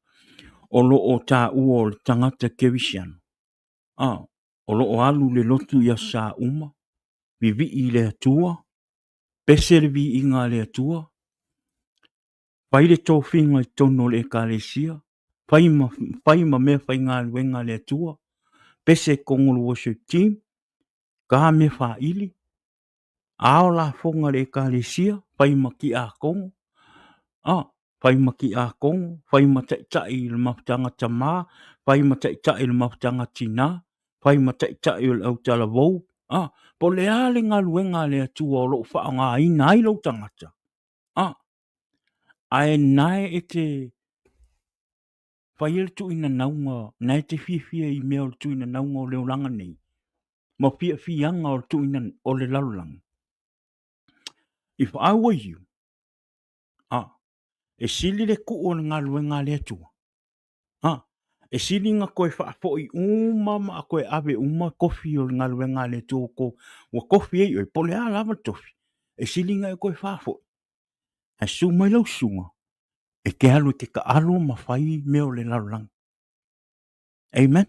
O lo o tā ua o le tangata kevisiano. O lo o alu le lotu ia sa uma, vivi i le atua, pese le vi inga le atua, pai le tō whinga i tono le ekalesia, pai ma mea whai ngā luenga le atua, pese kongolo worship team, ka me wha ili, ao la fonga le ekalesia, pai ma ki a kongo, pai ma ki a kongo, pai ma tai le mafutanga tamā, pai ma tai le mafutanga tina, pai ma tai le au tala vou, po le ale ngā luenga le atua o lo wha ngā ina ai lo tangata. Ai nai e te whai ele tu ina naunga, nai te fia i mea o le tu ina naunga o leo langa nei. Ma fianga o le tu ina o le lalulang. If I were you, e sili le ku o ngā luenga le atua. E sili ngā koe whaafo i uma ma a koe ave uma kofi o ngā luenga le atua ko wa kofi e oi pole a lava tofi. E sili ngā koe whaafo. E su mai lau sunga. E ke alu te ka alo ma whai meo le lalulang. Amen.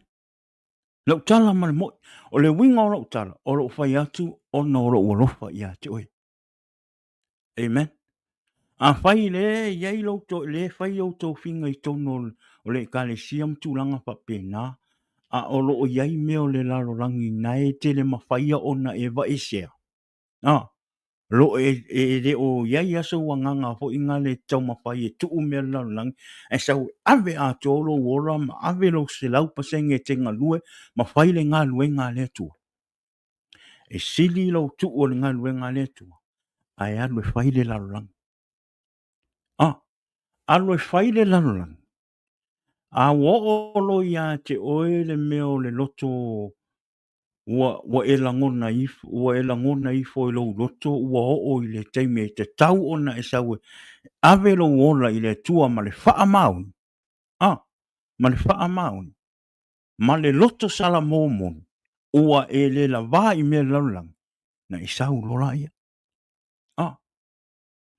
Lau tala ma le moi. O le winga o lau tala. O lau whai atu o na o lau alofa i ate oi. Amen. A whai le iei lau to le whai au tau whinga i tono o le kale siam tūlanga pa pēnā. A o lo o iei meo le lalulangi na e te le ma whaia o na e wa e sea. Lo e re o iei aso wanganga fo inga le tau ma whai e tuu mea lalulangi. E sau ave a tōlo wora ma ave lo se lau pasenge te ngā lue ma whai le ngā lue ngā le tua. E sili lau tuu o le ngā lue ngā le tua. Ai alu e whai le lalulangi. Alu e whai le lalulangi. A woolo ia te oe le meo le loto ua e langona ifo i lo loto ua o i le teime i te tau ona e saue ave lo ola i le tua ma le wha mauni. Ma le wha mauni. Ma le loto sala momon ua e le la wā i mea lalulangi. Na i sau lola ia.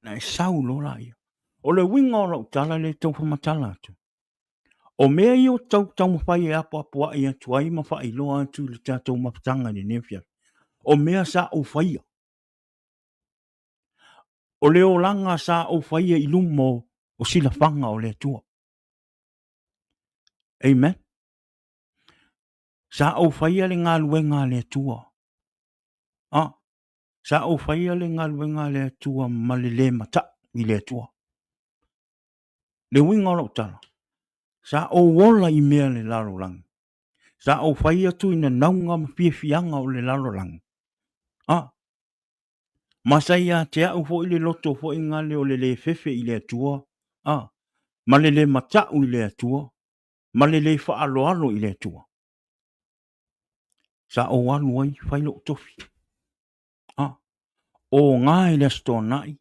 Na i sau lola ia. O le winga o lau tala le tau whamatala atu. O mea i o tau mawhai e apo a i atu ai mawhai loa atu le tātou mawhatanga ni nefia. O mea sa o whaia. O leo langa sa o whaia i lumo o sila whanga o le atua. Amen. Sa o whaia le ngā luenga le atua. Sa o whaia le ngā luenga le atua ma le mata i le atua. Le winga o lau tala. Sa o wola i mea le larolangi. Sa o whaia tu ina naunga ma fianga o le larolangi. Masai a te au fo i le loto fo i ngā leo le fefe i le atua. Ma le matau i le atua. Ma le wha alo i le atua. Sa o alu ai whailo tofi. O ngā i le stonai.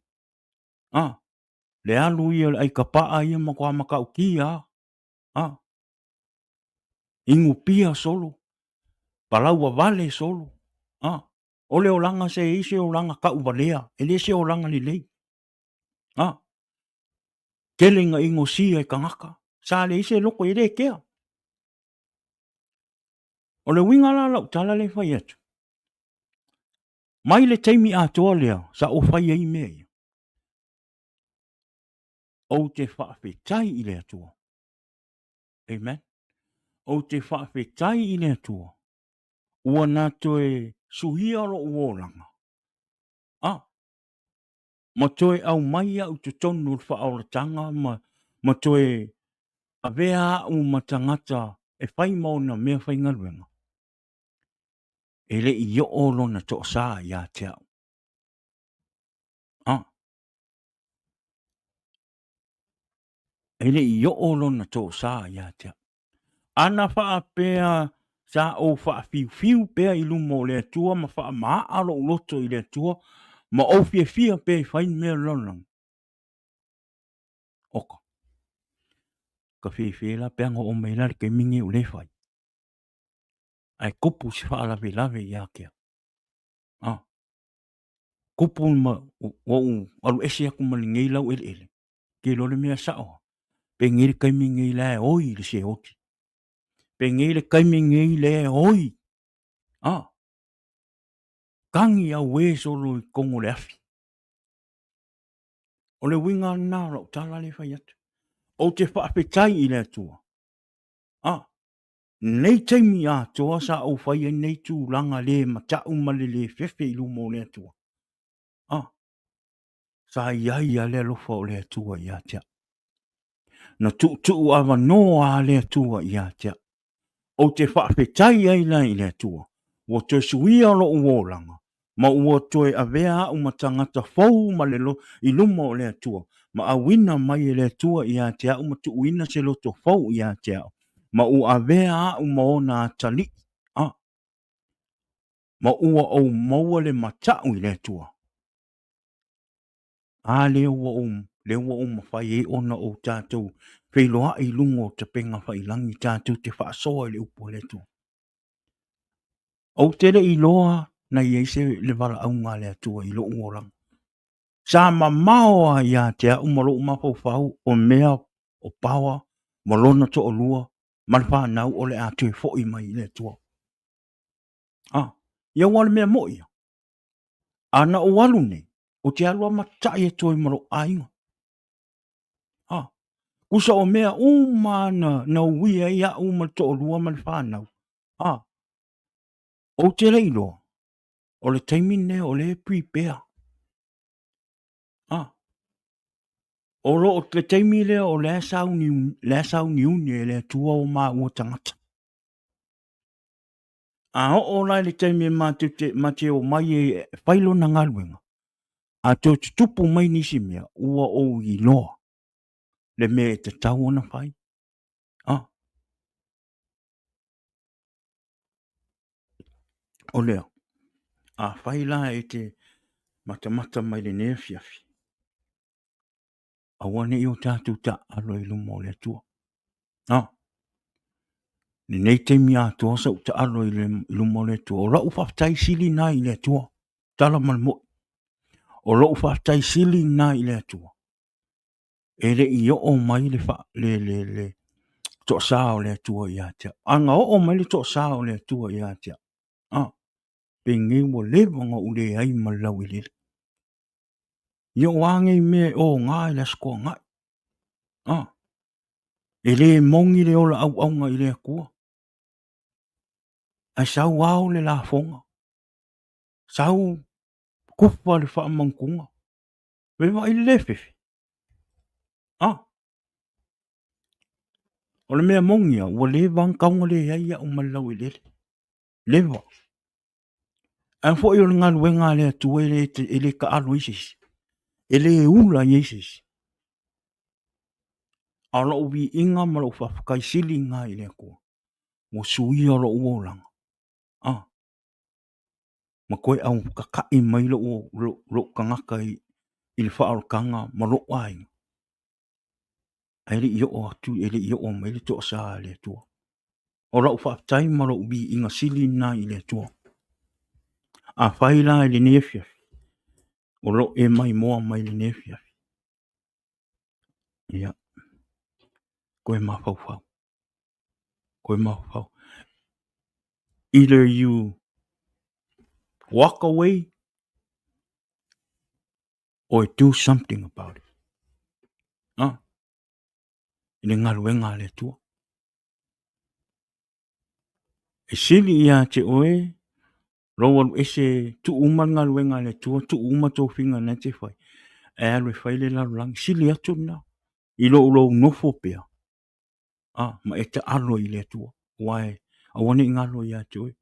Le alu i ai kapaa i ma kua makau kia. Ingu pia solo. Palaua vale solo. O leo langa se ise o langa ka uvalea. E le se o langa li lei. Kelenga ingo sia e kangaka. Sa le ise loko i re kea. O le winga la lau tala le whai atu. Mai le teimi a toa lea sa o whai ei mea. O te whaafetai i le atua. Amen. O te whaafetai i le atua. Ua nā toe suhia ro uolanga. Ma toe au mai au te tonu whaoratanga ma toe avea u matangata e whai mauna mea whai ngaruenga. E le i o lona to sa ia te au. E le i o lona to sa ia te au. Ana wha pea sa o fiu pe i lumo le tua ma fa ma alo loto i le tua ma o fia pe fai me lona oka ka fi la pe ngo o me la ke mingi o le fai ai kopu si fa la lave ya ke kopu ma o alu ese aku ma ngai lau ele ke lo le mea sa o pe ngi kai mingi la oi le se oti pe ngi le kai mingi le oi kangi a we so lo kongo le afi o le winga na lo tala le fai atu o te whaapetai i le atua. Nei taimi a toa sa au whai e nei tū langa le ma tau male le fefe i lumo le atua. Sa iai a le alofa o le atua i atia. Na tu awa noa a le atua i atia. O te whaapetai ai lai i le atua. Wa te suia lo uolanga. Ma ua toe a vea au matangata fau ma le lo i lumo o le atua. Ma a wina mai e le atua i atia au ma tu wina se loto fau i atia. Ma ua vea u maona tali. Ma ua au maua le matau i le tua. Le ua mawhai e ona o tātou. Pei loa i lungo te penga whai langi tātou te whaasoa i le upo le tua. Au tere i loa na i eise le wala au ngā le atua i lo uorang. Sa ma maoa i a te au malo umapau whau o mea o pawa, malona to o lua, malwha nau o le atu e fo i mai le tua. Ia wale mea mo ia. Ana o walu nei, o te alua matai e toi maro ainga. Kusa o mea umana na uia ia uma to o lua man whanau. O te reilo, o le taimine o le prepare. O lo o te taimile o le asau niuni e le tua o maa ua tangata. O lai le taimine mate o mai e whailo na ngaluenga. A te tupu mai nisi mea, ua o i loa. Le mea te tau ona whai. O lea. Whai la e te mata mai le nea fiafi. Wane i o tātou ta alo i lumo le tua. Ni nei te mi atua sa uta alo i lumo le tua. O lau whaftai sili na i le tua. Tala man mo. O lau whaftai sili na i le tua. E le i o mai le to sao le tua i atia. Anga o mai le to sao le tua i atia. Pengi mo le wanga ule ai malau i lele. Ia wangi me o ngā i la skoa ngai. E le mongi le ola au aunga i le akua. Ai sau au le la fonga. Sau kufa le wha mangkunga. Wewa i le fefe. O le mea mongi a, ua le wang kaunga le ia o malau i lele. Lewa. An fo i o ngā luenga le atua e le ka alo isis. E le ula i isis. A lo uvi inga ma lo whafkai sili ngā i le akua. Mo sui o lo uolanga. Ma koe au kakai mai lo kangaka i le whaalkanga ma lo ai. Ai le i o atu, e le i o mai le toa saa le atua. O lo whaftai ma lo uvi inga sili ngā i le atua. A whaila i le nefiafi. O lo e mai moa mai le nefiafi. Ia. Koe mawhauwhau. Koe mawhau. Either you walk away or do something about it. Ile ngaluenga le tua. E sili ia te oe, roa ese tu uma ngaluenga le tua, tu uma tō whinga na te whai. E alwe whai le larulangi, sili atu na. I lo nofo pia. Ma e te alo i le tua. Wai, a wane ngalo ia te oe.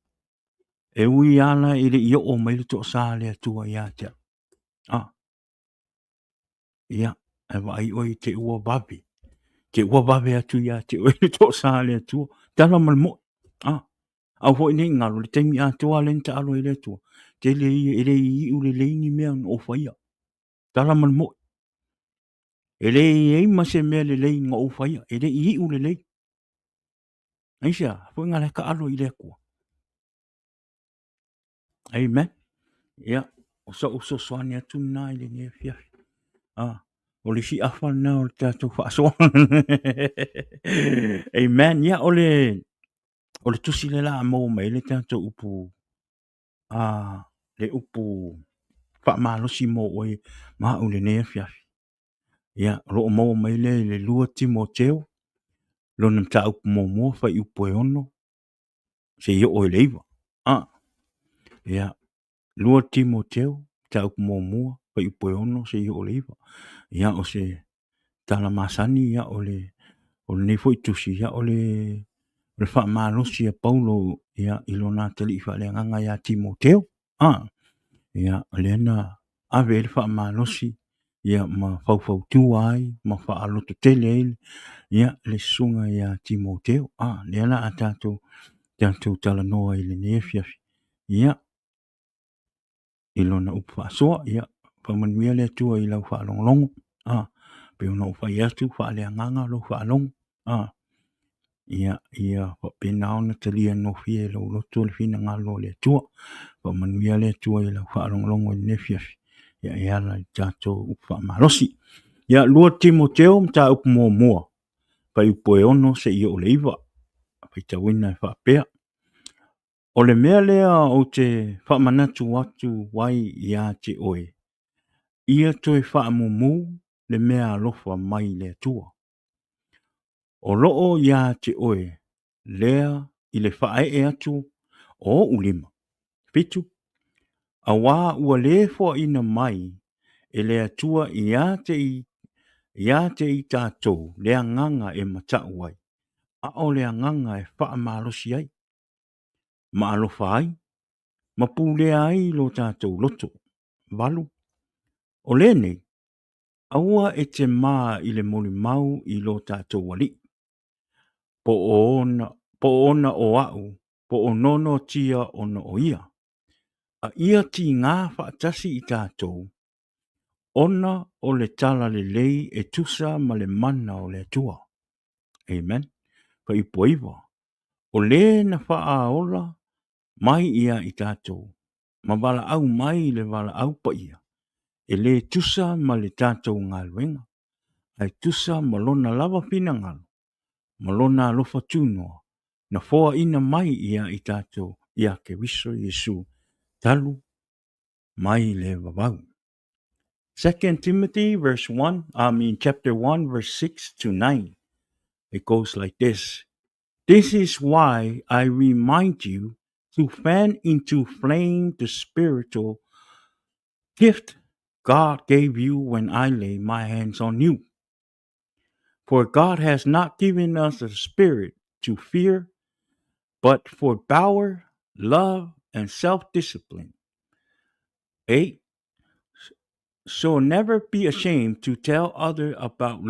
E ui ala i le i o mai le tō saa le tua ia te. Ia, e wai oi te ua babi. Te ua babi atu ia te oe le tō saa le tua. Tala malmo. Au ho ni ngalo le temi a tua le ta alo ile tua. Te le i u le ni mea o faia. Tala man mo. Ele i ma se mea le nga o faia. Ele i u le lei. Aisha, fo ngale ka alo ile kua. Amen. Ya, o so swani atu na ile ni fia. O le si afa na o le tatou whaasoa. Amen. Ya, o le tusi le la mo mai le tatou upu. Le upu whaamalosi mo oe maa ule nea fiafi. Ya, ro mo mai le lua Timoteo. Lo nam ta upu mo mo whai upu e ono. Se yo oe leiva. Ya, lua Timoteo. Ta upu mo mo whai upu e ono se yo oe leiva. Ya, o se tala masani ya o le nefo i tusi ya o le whaamalosi a Paulo ya ilona tali i whaale nganga ya Timoteo. Ya, le na ave le whaamalosi ya ma fau tuai ma whaaloto tele ele ya le sunga ya Timoteo. Le na atato tala noa ile nefiafi. Ya, ilona upu whaasoa ya whamanuia le tua i lau whaalongolongo. Pe ona ufa yatu whaale nganga lo whaalongo. Ia pena ona talia no fie lo loto le fina ngalo le tua. Whamanuia le tua i lau whaalongolongo i nefiafi. Ya iala i tato upa malosi. Ya lua Timoteo mta upu mua mua. Pa upu e ono se i o leiva. Pa i tawina e whaapea. O le mea lea o te whaamanatu watu wai ia te oe. Ia toi whaamumu le mea alofa mai le tua. O loo ia te oe. Lea i le whae e atu o ulima. Pitu. A wā ua lefo ina mai e lea tua ia te i tātou lea nganga e matau ai. A o lea nganga e wha malosi ai. Ma alofa ai. Ma pūlea ai lo tātou loto. Balu. O le nei. Aua e te maa i le moli mau i lo tātou wali. Po ona o au. Po o nono tia ona o ia. A ia ti ngā whaatasi i tātou. Ona o le tala le lei e tusa ma le mana o le tua. Amen. Pa i poiwa. O le na wha ola mai ia i tātou. Ma wala au mai le wala au pa ia. E le tusa ma le tātou ngā luenga. Ai tusa ma lona lava pina ngalo. Ma lona alofa tūnoa. Na foa ina mai ia i tātou. Ia ke wiso Yesu. Talu mai le vavau. 2 Timothy chapter 1 verse 6 to 9. It goes like this. This is why I remind you to fan into flame the spiritual gift God gave you when I lay my hands on you. For God has not given us a spirit to fear, but for power, love, and self-discipline. 8. So never be ashamed to tell others about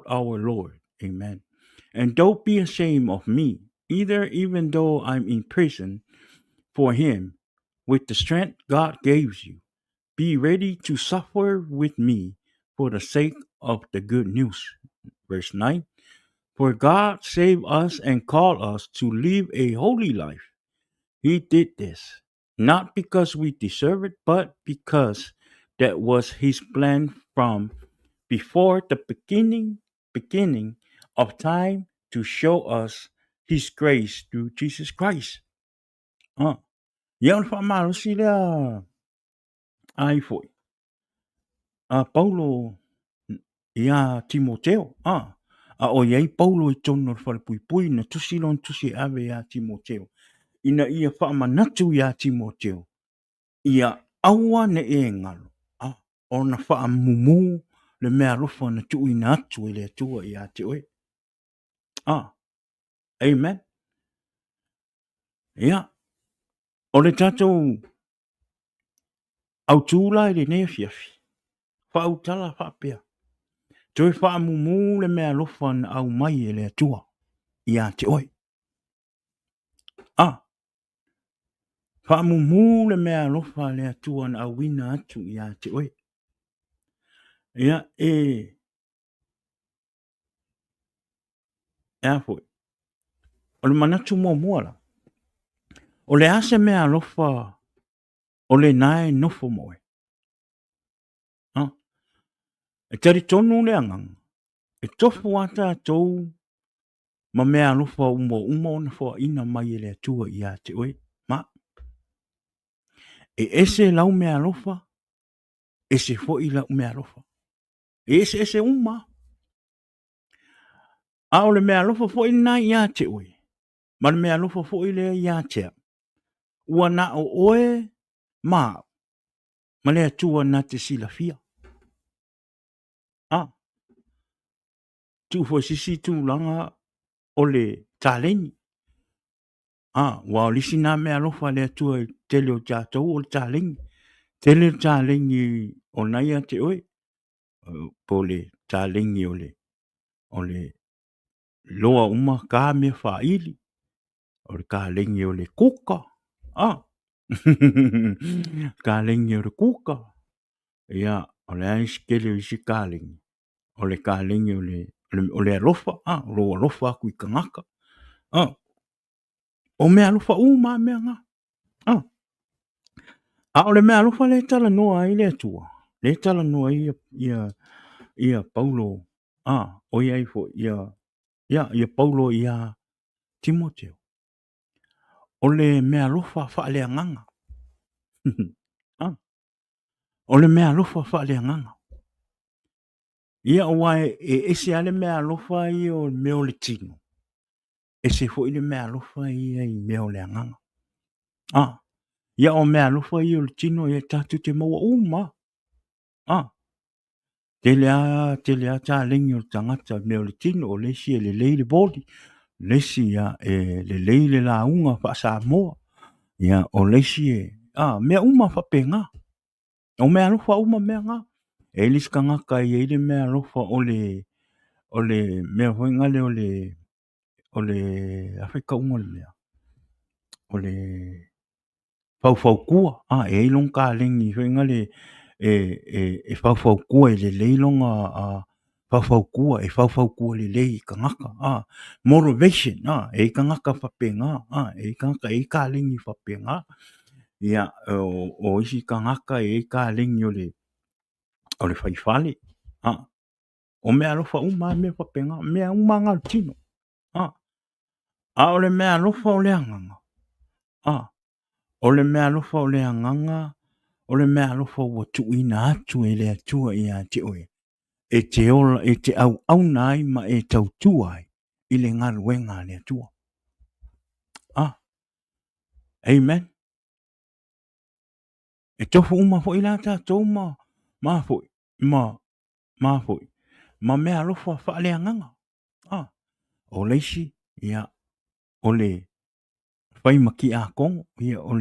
our Lord. Amen. And don't be ashamed of me, either, even though I'm in prison for him, with the strength God gives you. Be ready to suffer with me for the sake of the good news. Verse 9. For God saved us and called us to live a holy life. He did this, not because we deserve it, but because that was his plan from before the beginning of time to show us his grace through Jesus Christ. Ia fa malo si la ai foi. Paulo ia Timoteo. O iai Paulo I tono whare pui na tusi ave ia Timoteo. Ina ia wha manatu ia Timoteo. Ia aua ne e ngalo. O na wha mumu le mea rofa na tu ina atu i le atua ia te oe. Amen. Ia. O le tatou au tūla I le nea fiafi. Wha au tala wha pia. Toi wha mumu le mea rofa na au mai i le atua ia te oe. Whaamumu le mea alofa le atua na awina atu ia te oe. Ia fo. O le manatu mua la. O le ase mea alofa o le nae nofo moe. E tari tonu le angang. E tofu ata tou ma mea alofa umo na fo ina mai le atua ia te oe. Ma. E ese lau mea alofa. Ese fo i lau mea alofa. E ese uma. A o le mea alofa fo i nai ia te oe. Ma le mea alofa fo i le ia te. Ua na o oe ma. Ma le atua na te sila fia. Tu fo sisi tu langa o le talengi. Wa o lisi na mea alofa le atua tele o tātou o le talengi. Tele o talengi o naia te oe. Po le talengi o le loa uma ka mea whaili. O le talengi o le kuka. Talengi o le kuka. Ia, o le aiskele o isi talengi. O le talengi o le alofa. O alofa aku i kangaka. O mea alofa uma mea nga. O le mea alofa le tala noa i le atua. Le tala noa ia Paulo. O ia ifo ia Paulo ia Timoteo. O le mea alofa wha le anganga. O le mea alofa wha le anganga. Ia oa ese ale mea alofa i o meo le tino. Ese fo i le mea alofa i meo le anganga. Ia o mea alofa i o le tino ia tatu te maua uma. Te lea ta lengi o tangata meo le tino o lesi e le leile bodi. Lesi ia le leile la unga wha sa moa. Ia o lesi mea uma wha penga. O mea alofa uma mea nga. E liska ngaka i eile mea alofa o le mea hoi ngale o le Afrika unga le mea. O le fau kua. E ilong ka lengi hoi ngale e fau kua i le leilonga fau kua le lei ka ngaka. Motivation. E ka ngaka whapenga. E ka ngaka e ka lengi whapenga. Ia o isi ka ngaka e ka lengi o le whaifale. O mea alofa uma mea whapenga. Mea uma ngā tino. O le mea alofa o le anganga. O le mea alofa o le anganga. O le mea alofa ua tuuina atu e le atua ia te oe. E te ola, e te au nai ma e tautua ai. I le ngaruenga le atua. Amen. E tofu uma fo i la tātou ma fo. Ma fo. Ma mea alofa wha le anganga. O leisi, ia, o le whaimaki a kongo, ia, o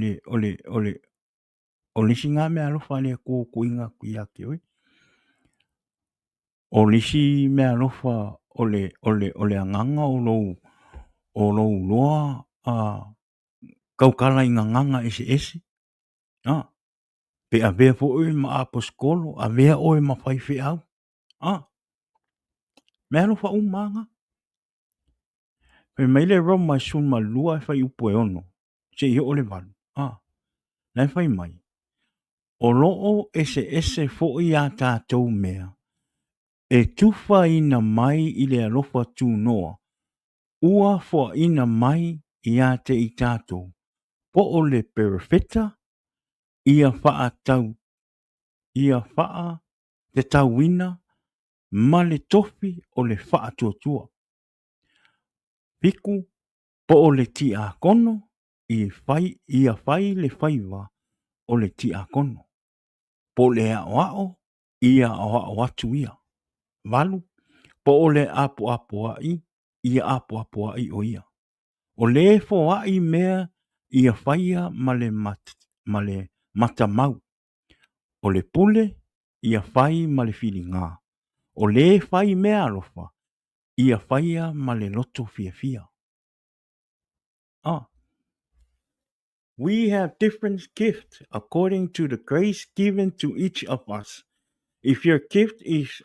leisi ngā mea alofa le kuinga ki a ke oi. O leisi mea alofa o le anganga o lou loa kaukala i nganganga ese. Pe a vea fo oi ma aposkolo, a vea oi ma whaife au. Mea alofa umanga. Pe maile Roma sun ma lua e whai upo e ono. Se i o le walu. Nai whai mai. O loo ese fo i a tātou mea. E tufa ina mai i le alofa tū noa. Ua fo ina mai i a te i tātou. Po o le perifeta. Ia wha tau. Ia wha te tauina. Ma le tofi o le wha tuatua. Piku, po o le ti a kono, ia whai le whaiwa o le ti a kono. Po le ao, ia ao atu ia. Walu, po o le apo ai, ia apo ai o ia. O le fo ai mea, ia whaia ma le matamau. O le pule, ia whai ma le whiringa. O le whai mea alofa, ia whaia ma le loto fia. We have different gifts according to the grace given to each of us. If your gift is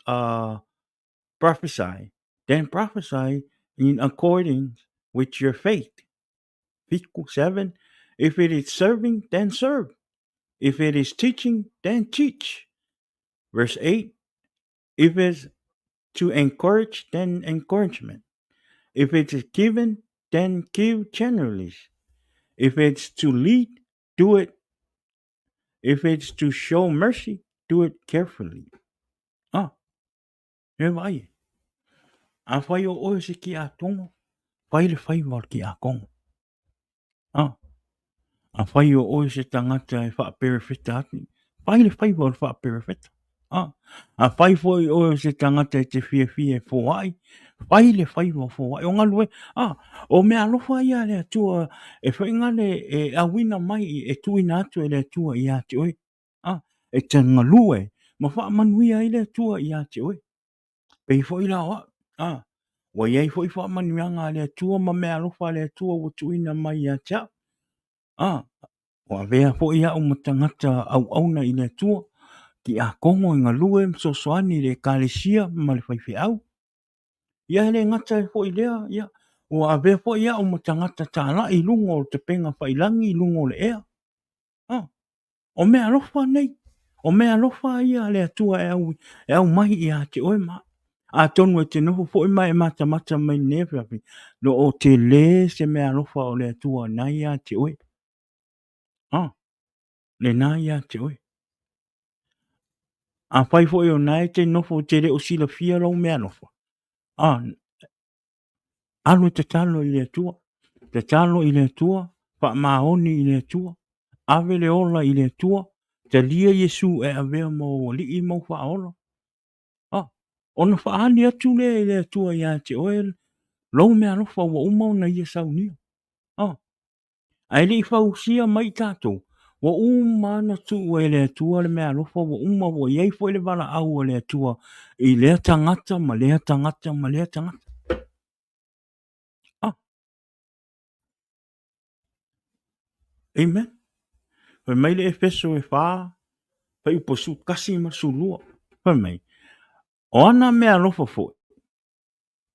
prophesy, then prophesy in accordance with your faith. 7. If it is serving, then serve. If it is teaching, then teach. Verse 8. If it's to encourage, then encouragement. If it is given, then give generally. If it's to lead, do it. If it's to show mercy, do it carefully. Ah, e vai. A whai o oe se ki a tongo. Whai le whai wal ki a kongo. Ah, a whai o oe se tangata e wha perifeta ati. Whai le whai wal wha perifeta. Ah, a whai foi oe se tangata e te fia fia fo ai. Whai le whai wal fo ai. O ngalue, o mea lofa ia le atua e whaingale e awina mai e tuina atu e le atua i ate oe. Ah, e tanga lue. Ma wha manuia i le atua i ate oe. Pei foi la wa. Ah, wa iei foi wha manuanga le atua ma mea lofa le atua o tuina mai i ate. Ah, wa vea foi ia o matangata au auna i le atua. Ki a kongo i ngalue mso soani le kalesia ma le whaiwhi au. Ia le ngata e foi lea, ia. O a vea foi ia o matangata tāla i lungo o te penga whailangi i lungo le ea. Ah, o mea lofa nei. O mea lofa ia le atua e au mai i a te oe ma. A tonu e te noho foi mai e mata mai newhapi. No o te le se mea lofa o le atua nai a te oe. Ah, le nai a te oe. A whai foi o nai te nofo te re o sila fia lau mea lofa. Ah, alo te talo i le atua. Te talo i le atua. Pa maoni i le atua. Ave le ola i le atua. Te lia Yesu e avea mo li i mo wha ola. Ah, ona wha ani atu le i le atua i a te oe. Lau mea lofa wa umau na ia sau nia. Ah, ai li whau sia mai tātou. Wa umana tu e le atua le mea lofa wa uma wa iei fo le wala au le atua. I lea tangata ma lea tangata ma lea tangata. Ah, amen. Wai mai le efeso e wha. Wai upo su kasi ma su lua. Wai mai. O ana mea lofa fo.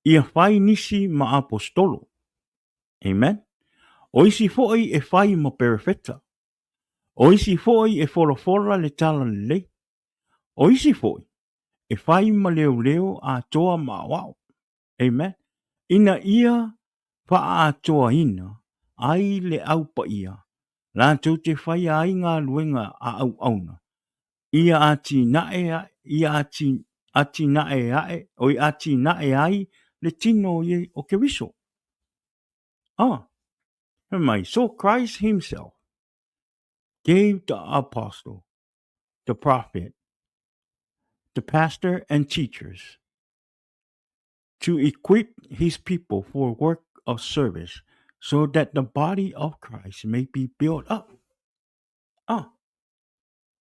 Ia whai nisi ma apostolo. Amen. O isi foi e whai ma perifeta. O isi foi e fora le tala le lei. O isi foi e whai ma leo a toa ma wao. Amen. Ina ia pa a toa ina. Ai le au pa ia. La tau te whai a inga luenga a au auna. Ia ati nae a, ia ati nae ae, o i ati nae ai le tino ye o ke wiso. Ah, mai, so Christ himself gave the apostle, the prophet, the pastor and teachers to equip his people for work of service so that the body of Christ may be built up. Ah,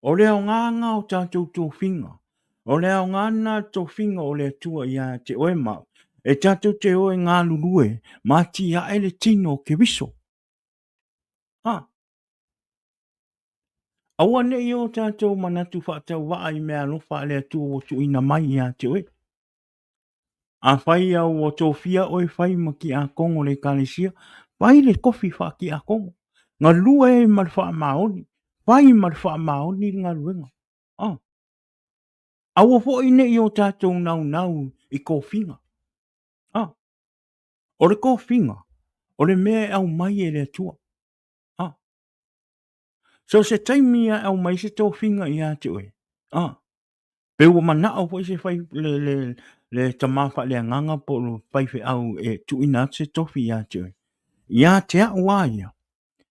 o leo nganga o tātou tō whinga. O leo ngana tō whinga o lea tua ia te oe mau. E tātou te oe ngā lulue, mā ti a ele tino ke wiso. Ah, aua nei o tātou manatu whaatau waa i mea lofa lea tua o tu ina mai ia te oe. A whai au o tō whia oe whai ma ki a kongo le kalesia, whai le kofi wha ki a kongo. Ngā lua e mar wha maoni, whai mar wha maoni ngā luenga. Ah, aua fo i nei o tātou nau i ko whinga. Ah, o le ko whinga, o le mea au mai e le tua. Ah, so se taimia au mai se tō whinga i a te oe. Ah, pe ua mana au fo i se whai le tamafa le nganga po lo whaiwhi au e tu ina se tofi i a te oe. Ia te a waia,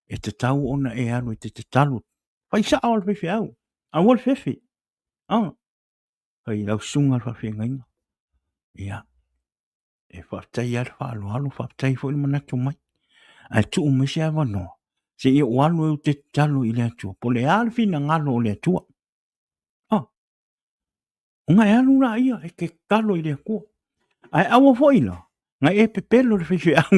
e te tau ona e alo e te talu. Whai sa au al whaiwhi au, a wal whaiwhi. Ah, hei lau sunga al whaiwhi ngainga. Ia, e whaftai ar whaalo alo, whaftai fo ili manatu mai. Ai tu umese a wanoa. Se ia walu e te talu i le atua. Po le alfi na ngalo o le atua. Ah, unga e alu la ia e ke talo i le akua. Ai awa fo ila. Ngai e pepelo le whaiwhiau.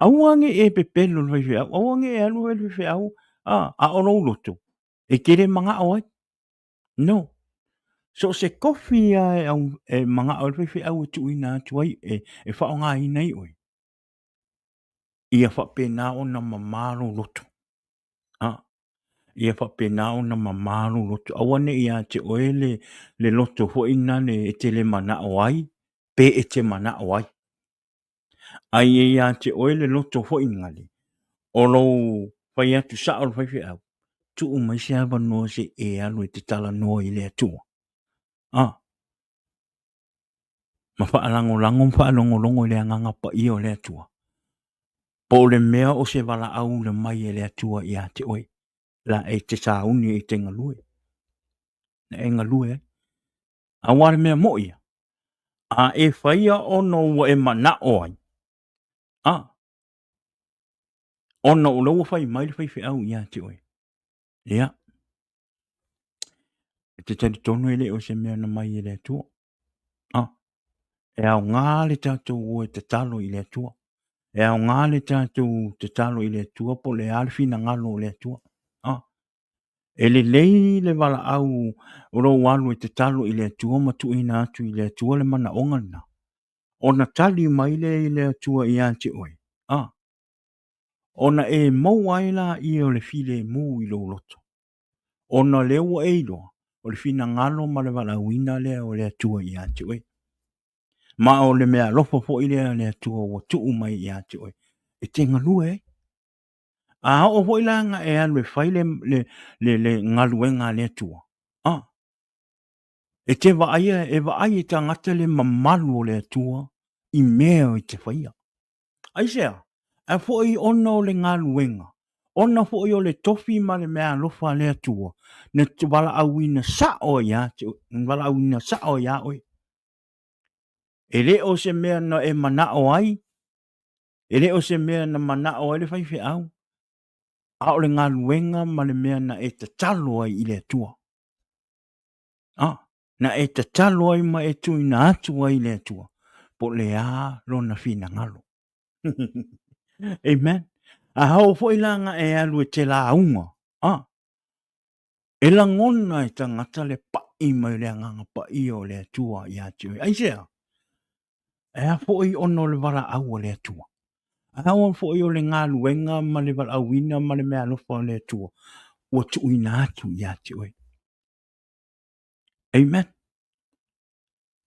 Auange e pepelo le whaiwhiau. Auange e anu e le whaiwhiau. A ono loto. E kere mga oai. No. So se kofi a e mga o le whaiwhiau e tuina tuai e whaonga i nei oi. Ia whapena o na mamaro loto. Ia whapena o na mamaro loto. Awane ia te oe le loto ho ina ne e te le mana oai. Pe e te mana oai. Ai e ia te oe le loto ho ingale. O lo whai atu sa o le whaiwhiau. Tu o mai se awa no se e anu e te tala no i le atua. Ma whaalango lango whaalongo longo i le anganga pa i o le atua. Po le mea o se wala au le mai e le atua i a te oe. La e te sauni e te ngalue. Na e ngalue. A wale mea mo ia. A e whaia ono wa e mana oai. Ono o lau whai mai le whai au i a te oe. Ia. E te tari tono ele o se mea na mai e le atua. E au ngā le tātou o e te talo i le atua. E au ngā le tātou te talo i le atua po le alfi na ngalo o le atua. E le lei le wala au o ro walu e te talo i le atua ma tu ina atu i le atua le mana ongana. O na tali mai le i le atua i ante oi. O na e mauaila i o le file mu i lo loto. O na leo e iloa o le fina ngalo ma le wala wina le o le atua i ante oi. Ma o le mea lofo fo i le atua o tuu mai i ate oi. E te ngalue e. A o fo i langa e anu e whai le ngaluenga le atua. E te waaia e waaia ta ngata le mamalu o le atua i mea o i te whaia. Aisea, a fo i ona o le ngaluenga. Ona fo i o le tofi ma le mea lofa le atua. Ne te wala awina sa o ia. Wala awina sa o ia oi. E le o se mea na e mana o ai. E le o se mea na mana o ai le whaiwhi au. A o le ngā luenga ma le mea na e te talo ai i le atua. Na e te talo ai ma e tui na atu ai le atua. Po le a lo na fina ngalo. Amen. A hao fo ilanga e alu e te la unga. E la ngona e tangata le pa i mai le anganga pa i o le atua i atu. Aisea. E a fo i ono le wara au o le atua. A hao fo i o le ngā luenga ma le wara awina ma le mea lofa o le atua. Ua tui na atu i atu. Amen.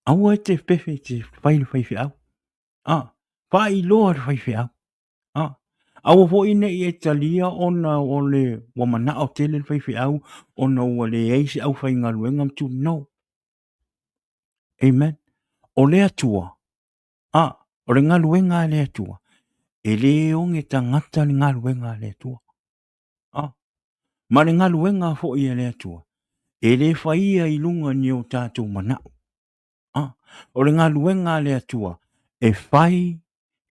Aua e te pepe te whaifi au. Whai loa te whaifi au. Aua fo ina i e talia ona o le wamana o tele le whaifi au ona ua le eisi au whai ngā luenga mtu no. Amen. O le atua. O le ngā luenga le atua. E le onge ta ngata le ngā luenga le atua. Ma le ngā luenga fo i le atua. E le whaia i lunga ni o tātou manao. O le ngā luenga le atua. E whai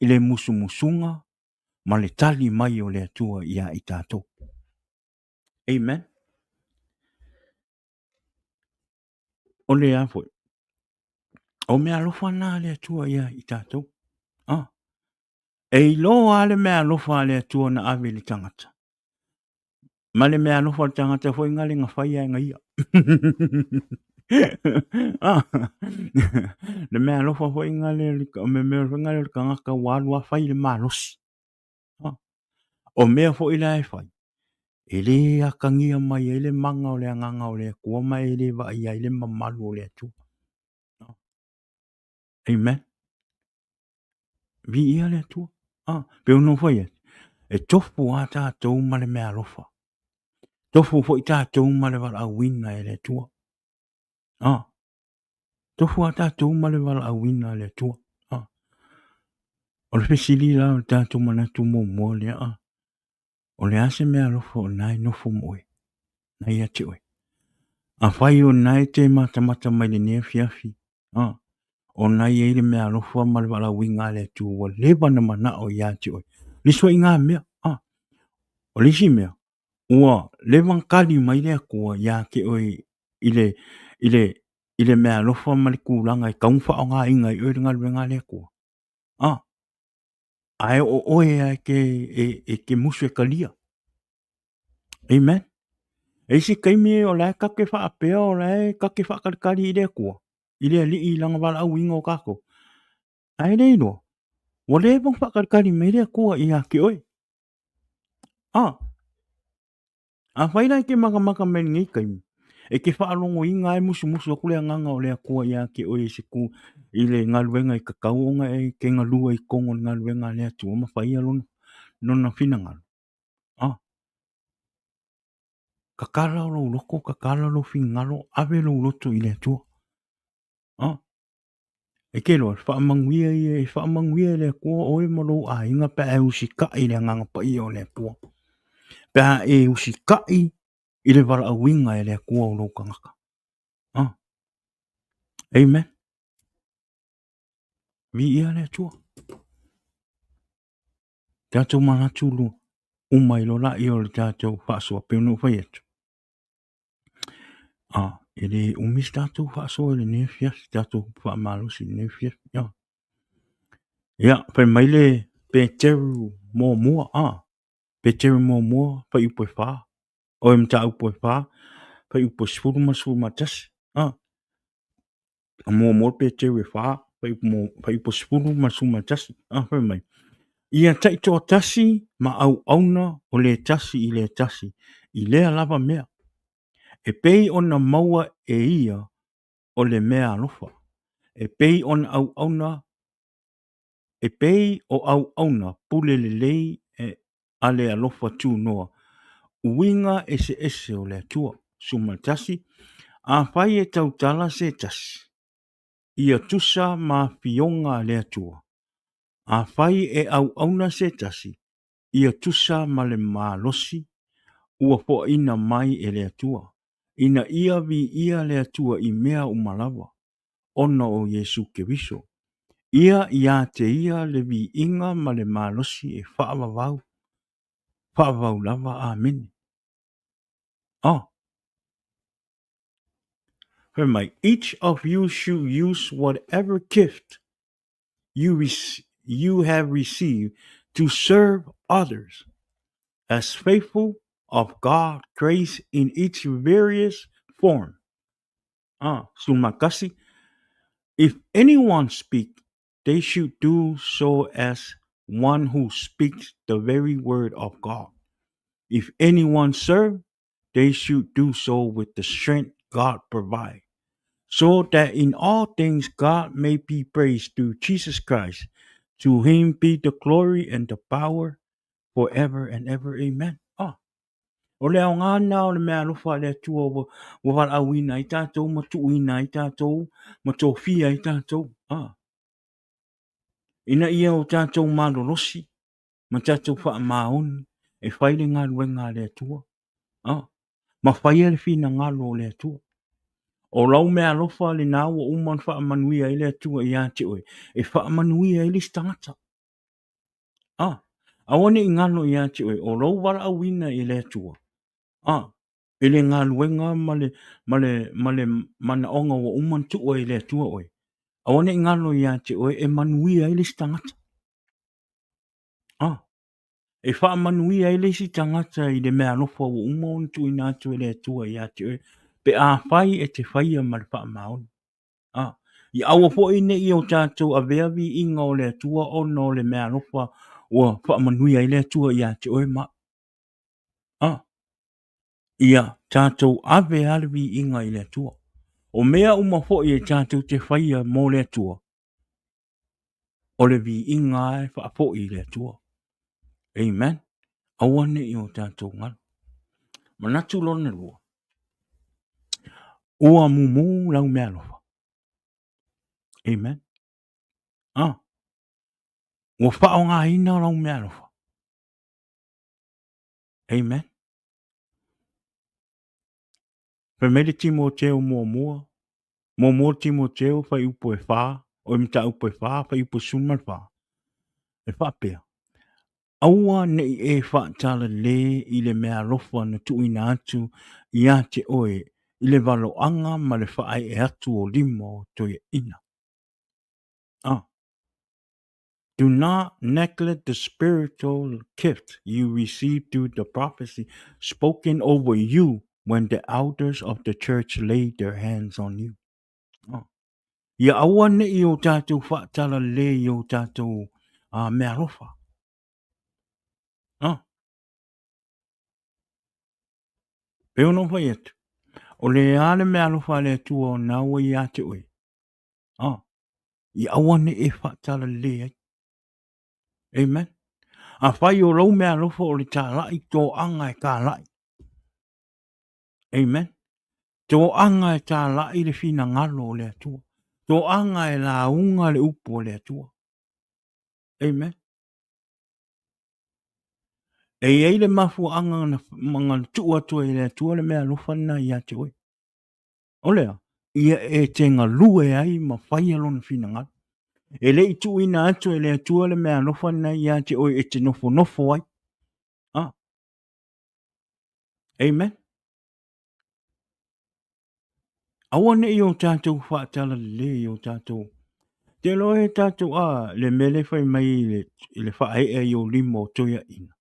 i le musumusunga ma le tali mai o le atua ia i tātou. Amen. O le afoi. O mea lofa nā le atua ia i tātou. E i loa le mea lofa le atua na ave le tangata. Ma le mea lofa le tangata foi ngale ngā whai ai ngai ia. Le mea lofa foi ngale me mea ngale le kangaka walua whai le malosi. O mea foi la e whai. E le akangia mai e le manga o le anganga o le kua mai e le wa ia e le mamalu o le atua. Amen. Vi ia le atua. Peo no whai e. E tofu a tātou ma le mea lofa. Tofu fo i tātou ma le wala awina e le atua. Tofu a tātou ma le wala awina e le atua. O le pesili la o tātou manatu mo mo le a. O le ase mea lofa o nai nofo moe. Nai ate oe. A whai o nai te mata mai le nea fiafi. O nai e le mea lofa ma le wala winga le atua. Wa leba na mana o i ate oe. Liswa i ngā mea. O lisi mea. Ua levan kali mai le akua ia ke oe ile I le mea alofa ma le kulanga I kaung whaonga inga I oe ngā ruenga lea kua. Ai o oe ai ke musu e kalia. Amen. E si kaimi o lai kake whaapea o lai kake whaakarikari I lea kua. I lea li I langa wala au inga o kako. Ai rei no. Wa le bang whaakarikari me lea kua I a ke oe. A whaira ke maka me ngai kaimi. E ke whaalongo inga e musu o kule nganga o lea kua I a ke oe se ku I le ngaluenga I kakau onga e ke ngalua I kongo ngaluenga lea tua ma whaia lona whinanga. Kakala o lo loko, kakala lo fingalo, ave lo loto I le tua. E ke loa, whaamanguia I le kua oe malo a inga pa e usika I le nganga pa I o le kua. Pa e usika I le wala awinga e le kua o lo kangaka. Amen. Vi ia le tua. Tātou mana tūlu umai lo la I o le tātou whaasua peunu whai atu. E le umis tātou whaasua le nefias, tātou whaamalusi nefias. Ia, whai mai le Peteru mō mua. Peteru mō mua, whai upo e whaa. O mta upo e whaa, whai upo sfuru matasi. Mō mua Peteru e whaa, whai upo sfuru matasi. Whai mai. Ia taito tasi ma au auna o le tasi I le tasi. I lea lava mea. E pei ona maua e ia o le mea alofa. E pei ona au auna. E pei o au auna pule le lei e ale alofa tū noa. Uinga ese o le tua. Suma tasi. A whai e tau tala se tasi. Ia tusa ma fionga le tua. A whai e au auna se tasi. Ia tusa ma le malosi. Ua po ina mai e le tua. Ina ia vi ia le atua I mea umalawa. Ona o Yesu Keriso. Ia ia te ia le vi inga ma le malosi e whaavavau. Whaavavau lava amen. Each of you should use whatever gift you have received to serve others as faithful of God grace in its various form. Sumakasi. If anyone speak, they should do so as one who speaks the very word of God. If anyone serve, they should do so with the strength God provides, so that in all things God may be praised through Jesus Christ. To him be the glory and the power forever and ever. Amen. O le ao ngana o le mea alofa le atua wa wala awina I tātou, ma tuuina I tātou, ma tōwhia I tātou. Ina ia o tātou malolosi, ma tātou wha maoni, e whaile ngā ruenga le atua. Ma whaia le whina ngalo le atua. O lau mea alofa le nāua uman wha manuia I le atua I ate oe, e wha manuia I le stangata. Awane I ngalo I ate oe, o lau wala awina I le atua. Ele ngā luenga mana onga wa uman tu oe le atua oe. Awane I ngalo I ate oe, e manuia I le stangata. E wha manuia I le si tangata I le mea alofa wa uman tu ina atu le atua I ate oe. Pe a whai e te whaia ma le wha maoni. I awa po ine I o tātou a veavi inga o le atua o no le mea alofa wa wha manuia I le atua I ate oe ma. Ia tātou ave alvi inga I le atua. O mea uma fo I tātou te whaia mō le atua. O le vi inga e wha fo I le atua. Amen. Awane I o tātou ngana. Manatu lona lua. Ua mumu lau mea lofa. Amen. Ua wha o ngā ina lau mea lofa. Amen. Whamele Timoteo mua. Mō Timoteo whai upo e wha. O imta upo e wha, whai upo suman wha. E wha pia. Aua nei e wha tala le I le mea lofa na tuina atu I ate oe I le waloanga ma le whaai e atu o limo o toia ina. Do not neglect the spiritual gift you received through the prophecy spoken over you when the elders of the church laid their hands on you. Ia aua ne i o tātou whaatala le i o tātou mea rofa. Peo no whai atu. O le ale mea rofa le atua o naua i ate oe. I aua ne e whaatala le ai. Amen. A whai o rau mea rofa o le tā lai tō anga e kā lai. Amen. Tō anga e tā lai le whina ngalo o le atua. Tō anga e la unga le upo o le atua. Amen. E ei le mafu anga na mga tua tua i le atua le mea rofa na i ate oe. O lea, ia e te ngā lue ai ma whai alona whina ngalo. E le i tu ina atu e le atua le mea rofa na i ate oe e te nofo nofo ai. Amen. Aua ne i o tātou whaatala le i o tātou. Te loe tātou le mele whai mai i le whae e i o limo toia ina.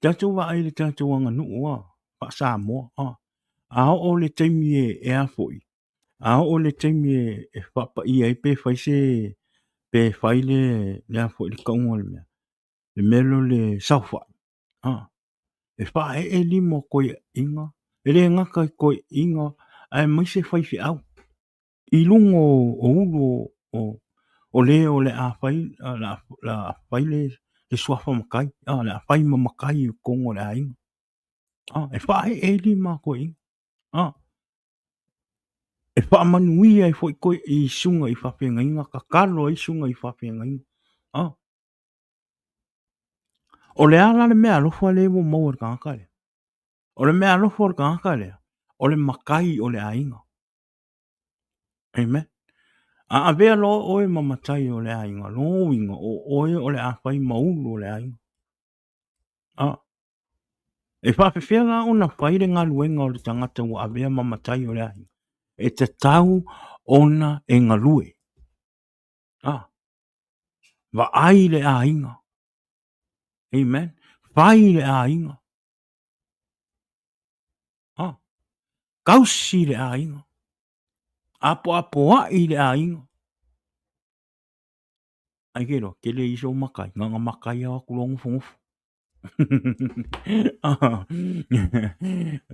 Tātou wa ai le tātou anga nuu wha Samoa. A o le taimi e afoi. A o le taimi e whapa i ai pe whai se pe whai le afoi le kaunga le mea. Le melo le sauwha. E whae e limo koe inga. E le ngaka i koe inga. Ai mai se whai fi au. I lungo o ulo o le a whai la whai le swafa makai. Le a whai ma makai o kongo le a inga. E whae e lima koe inga. E whaamanuia e fwoi koe i sunga i whawhenga inga. Ka kalo i sunga i whawhenga inga. O le ala le mea alofa le wo maua le kākare. O le mea alofa le kākare. O le makai o le a inga. Amen. A vea lo oe mamatai o le a inga. Lo inga o oe o le a whai maulu o le a inga. E whawhewhia ngā o na whaire ngā luenga o le tangata o a vea mamatai o le a inga. E te tau ona e ngā lue. Wa ai le a inga. Amen. Whai le a inga. Kausi le a inga. Apo ai le a inga. Ai kero, ke le iso makai. Nganga makai a wakulongo fongofu.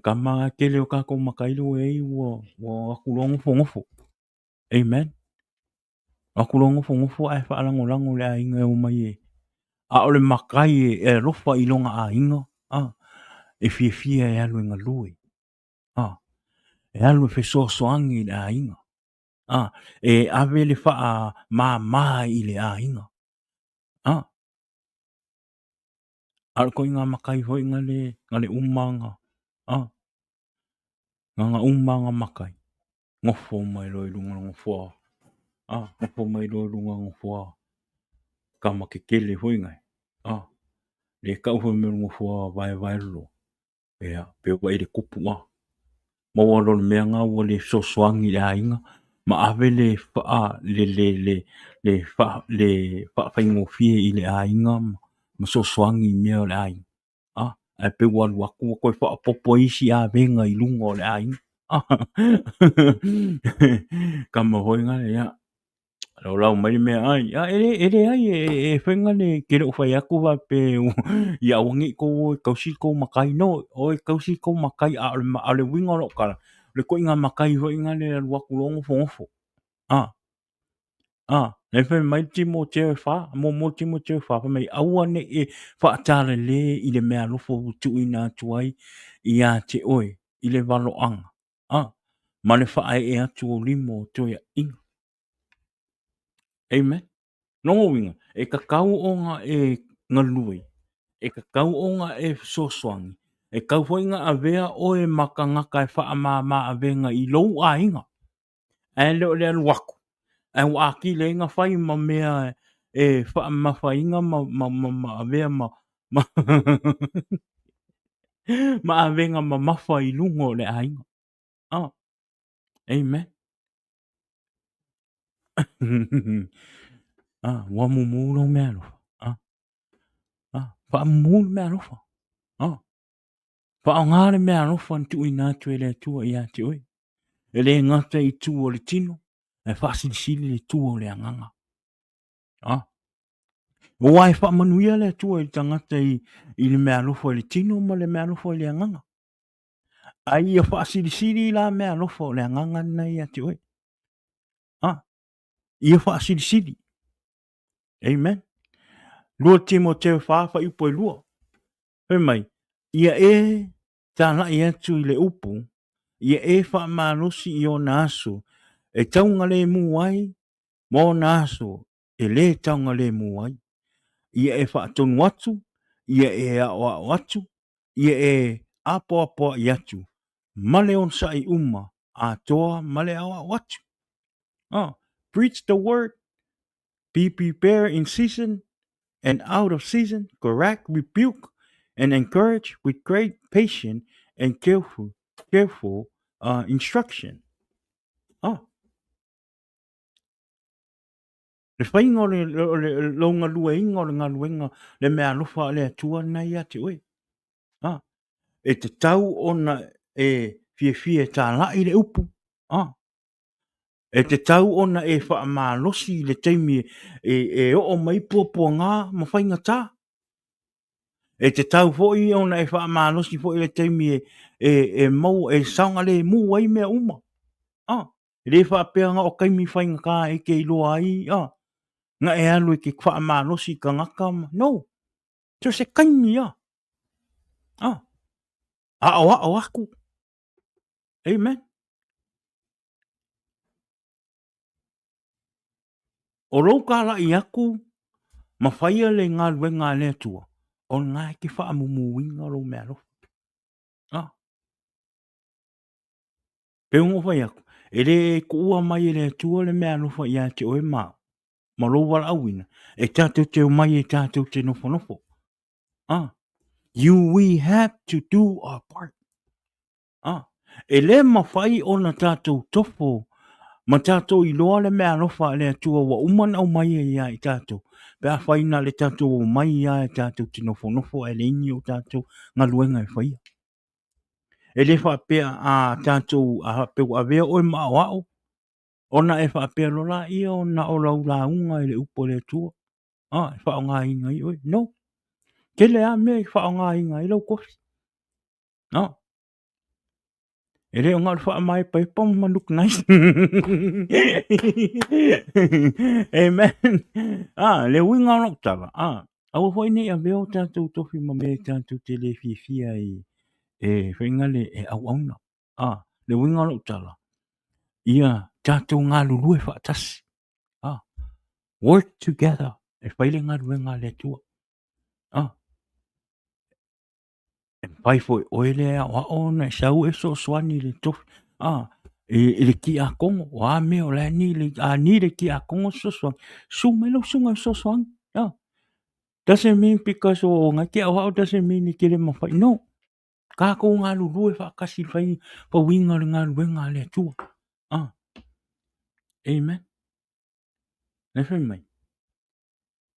Ka maa ke leo kako makai lo e wa wakulongo fongofu. Amen. Wakulongo fongofu ai whaalango lango le a inga e o mai e. A ole makai e rofa i longa a inga. E fia e alu inga lue. E alu e fesoasoangi le a inga. E ave le wha maa i le a inga. Ala ko ngā makai hoi ngā le umanga. Ngā umanga makai. Ngofo mai roi runga ngofo. Ngofo mai roi runga ngofo. Kama ke kele hoi ngai. Le kau hoi me ngofo vai lo. Ea, peo wai le kupu Maua lo le mea ngā ua le sosoangi le a inga. Ma ave le wha whaingofie i le a inga. Ma sosoangi mea o le a inga. Ai pe walu aku koe whaapopo isi a venga i lunga o le a inga. Kama hoi ngā le ia. Lau mai mea ai. Ere ai e whenga le kere o whai aku wa pe i awangi ko kausi ko makai no. O kausi ko makai a le winga lo kara. Le ko inga makai hoi ngā le waku longo fongofo. Le whai mai timo te wha. Mo timo te wha. Mai aua ne e whaatara le i le mea lofo utu i nā tuai i a te oe. I le walo anga. Ma le whaai e atu o limo toia inga. Amen. Nongo winga. E kakau o ngā e ngalui. E kakau o ngā e sosoangi. E kau hoi ngā avea o e maka ngaka e wha ma avenga i lou a inga. E leo le alu waku. E waki le inga whai ma mea e wha ma whai inga ma avea ma ma avenga ma mawha i lungo le a inga. Amen. Wa mumu lo me alofa. Fa mumu me alofa. Fa ngale me alofa tu ina tu ele tu ia tu oi. Ele ngata i tu o le tino. E fa sili le tu o le anganga. O ai fa manuia le tu o tangata i le me alofa le tino ma le me alofa le anganga. Ai e fa sili la me alofa le anganga na ia tu oi. Ia fa sili. Amen. Lua Timoteo fa i po lua. Pe mai. Ia e tala ia tu i le upu. Ia e fa malosi i o naso. E taunga le muai. Mo naso. E le taunga le muai. Ia e fa tonu atu. Ia e a atu. Ia e apo i atu. Male on sa i uma. A toa male a atu. Preach the word. Be prepared in season and out of season, correct, rebuke, and encourage with great patience and careful instruction. Le whainga o le longa lua inga o le ngā luenga le mea lofa le atua nei ate oe. E te tau ona e fie tā lai le upu. E te tau ona e wha malosi le teimi e o mai pua ngā ma whainga tā. E te tau foi ona e wha malosi foi le teimi e mau e saunga le mu ai mea uma. Le wha pea ngā o kaimi whainga kā e ke iloa ai. Nga e alu e ke wha malosi ka ngaka ma. No. So se kaimi a. A aku. Amen. O rau ka la i aku ma whaia le ngā luenga le atua. O ngā e ke wha mumu winga ro mea lo. Peo ngō whai aku. E le ko ua mai e le atua le mea lofa i a te oe maa. Ma lo wala awina. E tātou te o mai e tātou te nofo. We have to do our part. E le mawhai o na tātou tofo. Ma tātou i loa le mea lofa le atua wa umana o mai e ia i tātou. Pea whaina le tātou o mai ia e tātou te nofo e le ingi o tātou ngā luenga e whaia. E le whapea a tātou a peu a vea oe maa wao. Ona e whapea lola ia o na o lau la unga i le upo le atua. E whao ngā inga i oe. No. Kele a mea i whao ngā inga i lau kofi. E le o ngā wha mai pai pam ma look nice. Amen. Le winga o tala. Awa hoi nei a veo tātou tofi ma me tātou te le fia i e whainga le e au auna. Le winga o tala. Ia tātou ngā lulu e whaatasi. Work together. E whaile ngā luenga le tua. E pai foi oile a wa ona e sau e so swani le tofi. E le ki a kongo. Wa me o le ni le ki a kongo so swang. Sumelo sunga so swang. Doesn't mean because o ngā ki a wao doesn't mean ni kele ma whai. No. Ka ko ngā lulu e whaakasi whai pa winga le ngā luenga le tua. Amen. Ne whai mai.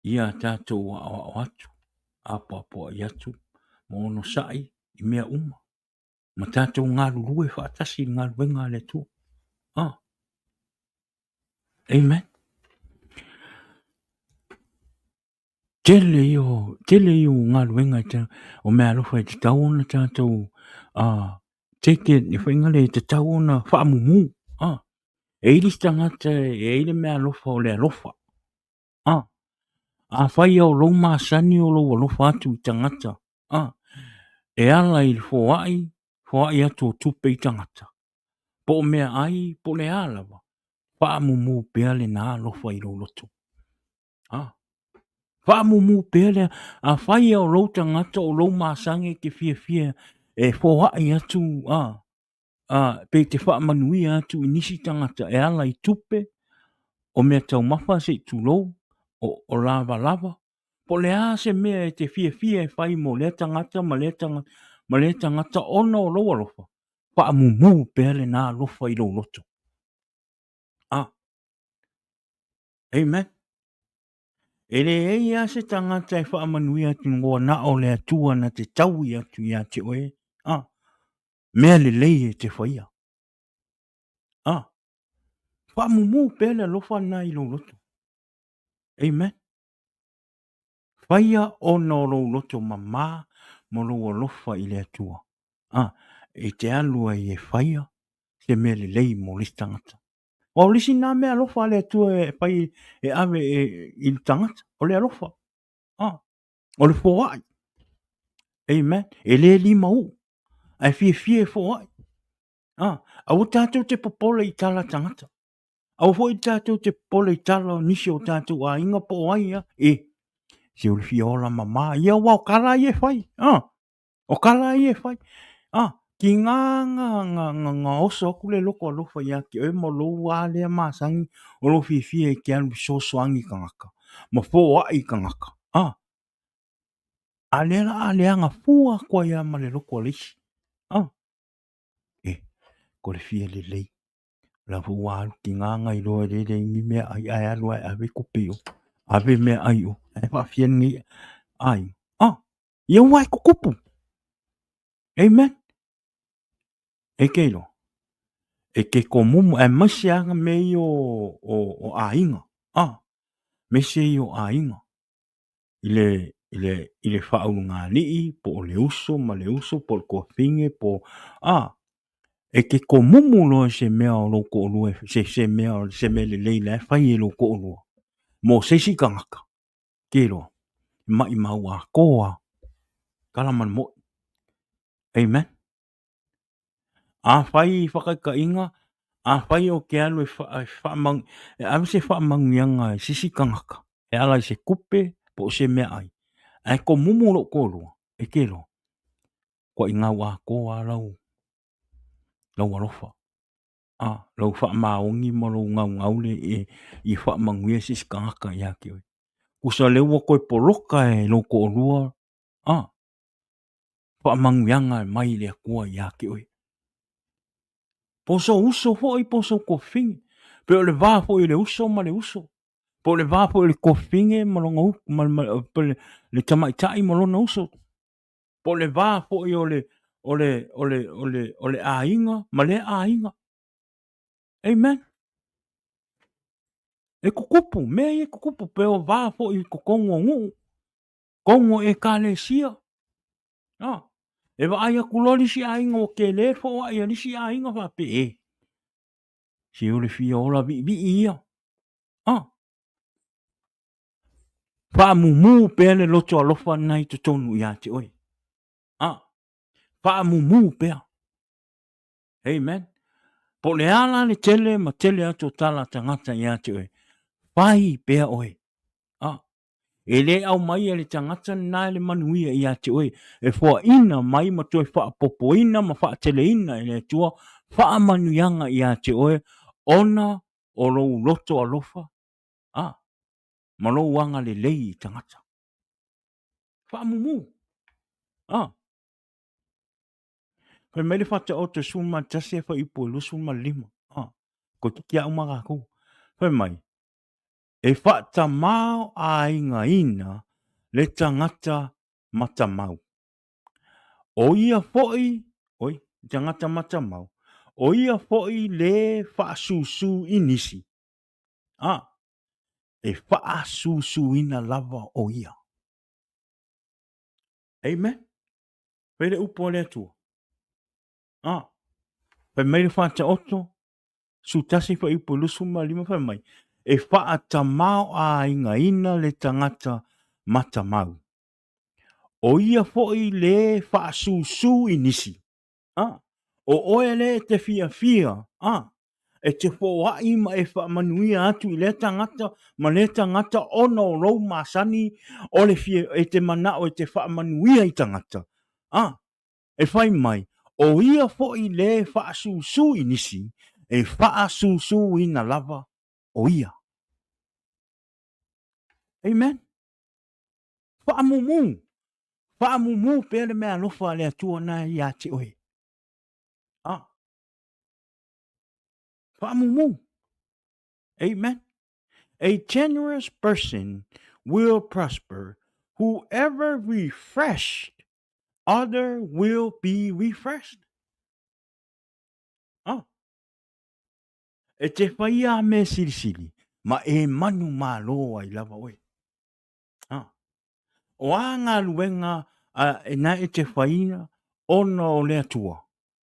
Ia tātou o atu. Apo i atu. Mono sai i mea uma. Ma tātou ngā lulu e whaatasi ngā luenga le tua. Amen. Tele i o ngā luenga o mea rofa e te tau ona tātou teke ni whainga le te tau ona whaamumu. E iris tangata e eile mea rofa o le rofa. A whai au lau maa sani o lau alofa atu i tangata. E ala i whaai atu o tupe i tangata. Po o mea ai, po le alawa. Whaamumu pea le nā alofa i lau loto. Whaamumu pea le a whai au lau tangata o lau maa sange ke fia e whaai atu pe te whaamanui atu i nisi tangata e ala i tupe o mea tau mawha se i tūlou o lava. Po le a se mea e te fia e whai mo le tangata ma le tangata ona o lau alofa. Whaamumu pea le nā alofa i lau loto. Amen. E le ia se tangata e whaamanuia tu ngoa na o le atua na te tau ia tu ia te oe. Mea le lei e te whaia. Whaamumu pele lofa na i lo loto. Amen. Whaia o no lo loto mama mo lo lofa i le atua. E te alua i e whaia se mea le lei mo lisi tangata. O lisi nā mea lofa le atua e pai e ave i le tangata. O le alofa. O le fōai. Amen. E le lima u. Ai fie fōai. Au tātou te popola i tala tangata. Au fo i tātou te popola i tala nisi o tātou a inga po ai ia. Se o le fiola mama. Ia wau kala i e whai. O kala i e whai. Ki ngā oso aku le loko alofa ia ki oe mo lo a lea māsangi o lo fie i ki anu so soangi ka ngaka. Ma fōai ka ngaka. A lea ngā fua kwa ia ma le loko alisi. Ko le fia le lei. La fua alu ki nganga i loa le ingi mea ai alu ai ave kupeo. Ave mea ai o. E wha fia ngi ai. Ia wai kukupu. Amen. E keilo. E ke ko mumu e masianga me i o a inga. Me se i o a inga. Ile whaau ngā nii po o le uso ma le uso po le kua finge po e ke ko mumu loa se mea o loko o lua se mea o se mea le leila e whai e loko o lua mo se si kangaka ke loa mai mau a koa kalaman mo. Amen. A whai whakaika inga a whai o ke alu e whaamang e alu se whaamang ianga e sisi kangaka e ala se kupe po se mea ai ai ko mumu loko o lua e ke loa ko inga wa koa lau alofa. Lau whaamaongi mo lau ngau le i whaamanguia sisi kangaka ia ki oi. Kusa leua koe poloka e loko o lua. Whaamanguianga e mai le kua ia ki oi. Poso uso hoi poso ko fingi. Pe o le vā hoi le uso ma le uso. Po le vā hoi le ko fingi ma longa uku ma le tamaitai ma lona uso. Po le vā hoi o le a inga ma le a inga. Amen. E kukupu, mea e kukupu, pe o vā fo i kukongo ngu. Kongo e ka le sia. E wa aia kuloli si a inga o ke le fo wa ia nisi a inga wa pe e. Si ule fia ola vi ia. Wha mumu pe le loto alofa nai to tonu ia te oi. Wha mumu pe. Amen. Po le ala le tele ma tele ato tala tangata ia te oi. Pai pea oi. E le au mai e le tangata nā le manuia ia te oi. E fua ina mai ma toi wha popo ina ma wha tele ina e le tua. Wha manuianga ia te oi. Ona o lou loto alofa. Ma lou wanga le lei tangata. Wha mumu. Koe mele whata o te suma tase e wha ipo e lusuma lima. Ko tiki au maga kou. Koe mai. E whata mau a inga ina le tangata mata mau. O ia foi, oi, tangata mata mau. O ia foi le whaasusu inisi. E whaasusu ina lava o ia. Amen. Pere upo le atua. Pe meire whata oto. Su tasi wha ipo lusuma lima wha mai. E whaata mau a inga ina le tangata mata mau. O ia foi le whaasusu inisi. O oe le te fia. E te whoai ma e whaamanuia atu i le tangata ma le tangata ono o rou masani o le fia e te mana o e te whaamanuia i tangata. E whai mai. O ia foi le whaasusu inisi e whaasusu ina lava o ia. Amen. Whaamumu. Whaamumu pere mea lofa le atua na ia te oe. Whaamumu. Amen. A generous person will prosper. Whoever refreshed other will be refreshed. Ah, e te whaia me sirisiri, ma e manu malo ai lava oe. Ah, o anga luenga e na e te whaina ona o lea tua.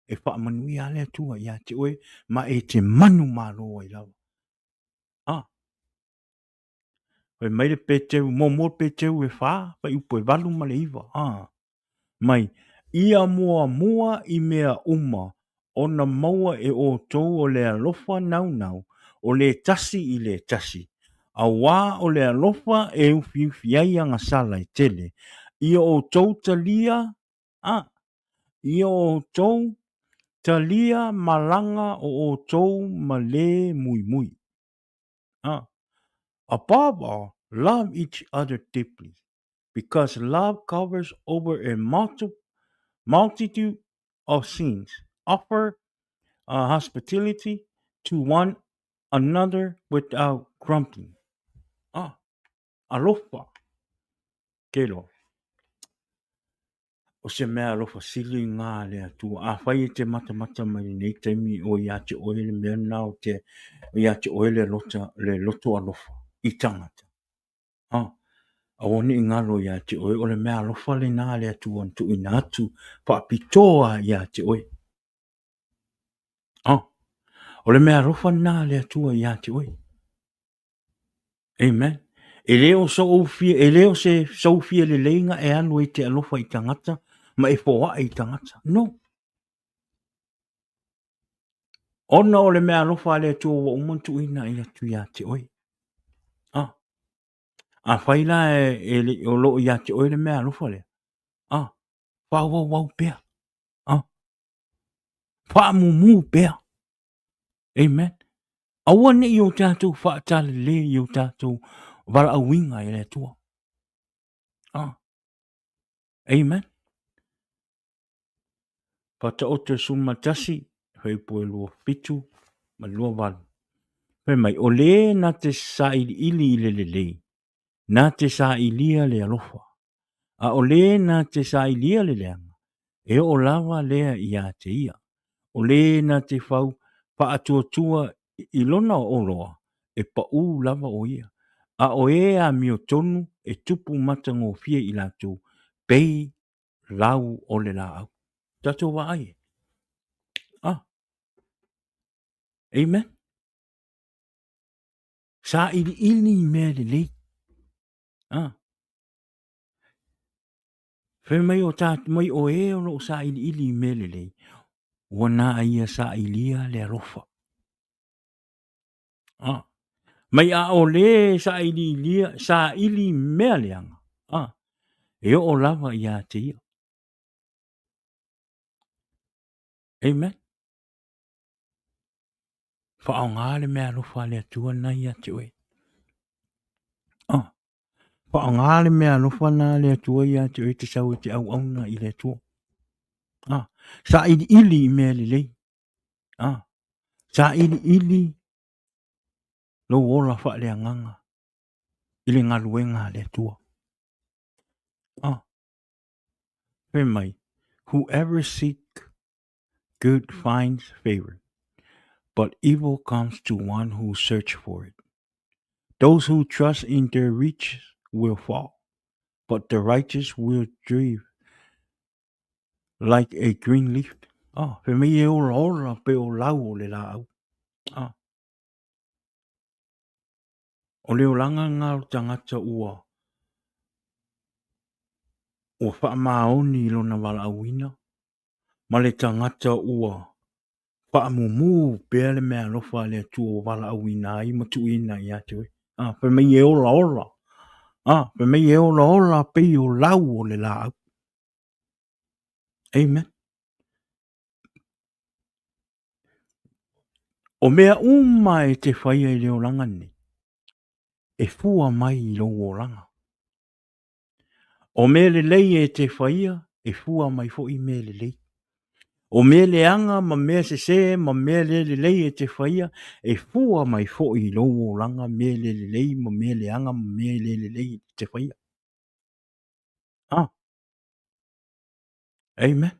E wha manui a lea tua ia te oe, ma e te manu malo ai lava. Ah, Koe mai le pe teu, mo pe teu e wha, pa upo e walu ma le iwa. Mai, ia mua i mea uma, ona maua e o tou o le alofa nau nau, o le tasi i le tasi. A wā o le alofa e ufi ai anga sala i tele. Ia o tou talia, ia o tou talia malanga o tou ma le mui mui. Above all, love each other deeply, because love covers over a multitude of sins. Offer hospitality to one another without grumbling. Alofa. Kelo. O se mea alofa sili ngā lea tu. A whai e te mata mai nei teimi o ia te oele mea nao te ia te oele le loto alofa. I tangata. A woni i ngalo ia te oe, o le mea alofa le nā lea tu an tu ina atu, pa pitoa ia te oe. O le mea alofa nā lea tua ia te oe. Amen. E leo se saufia le leinga e anu e te alofa i tangata, ma e foa i tangata. No. Ona o le mea alofa lea tua wa umantu ina ia tu ia te oe. A whaila e o lo ia te oe le mea alofa lea. Wau pea. Wha mumu pea. Amen. Aua ne i o tātou whaatale le i o tātou wara awinga e le tua. Amen. Pata o te sumatasi, hei poe lua fitu, ma lua walu. Hei mai, o le na te sa ili le. Na te sa ilia le alofa. A o le na te sa ilia le leanga. E o lava lea i a te ia. O le na te whau pa atua i lona o loa. E pa u lava o ia. A o e a mio tonu e tupu matango fia i lato. Pei lau o le la au. Tato wa ai. Amen. Sa ili mea le lei. Whai mai o mai o e o sa ili mea le lei. Wana aia sa ilia le arofa. Mai a o le sa ili mea le anga. E o lava i a te ia. Amen. Wha o ngā le mea arofa le atua na i a te oe. Wha o ngā le mea arofa na le atua i a te oe te sau te au auna i le atua. Sa ili mea le lei. Sa ili lo ola wha le anganga. Ile ngā luenga le atua. Mai, whoever seek good finds favor, but evil comes to one who search for it. Those who trust in their riches will fall, but the righteous will thrive like a green leaf. Pe me e ola pe o lau o le la au. O leo langa ngā tangata ua. O wha maoni lona wala awina. Ma le tangata ua. Wha mumu pēr le mea lofa le tu o wala awina i matu ina i atu. Pe me e ola. Pe me e ola pe o lau o le la au. Amen. O mea e te whaia i leo langa ni. E fua mai i lo o langa. O me le lei e te whaia, e fua mai fo i me le lei. O me leanga ma me se ma me le e te whaia e fua mai fo I lo o langa me le ma me leanga ma me le te whaia. Amen.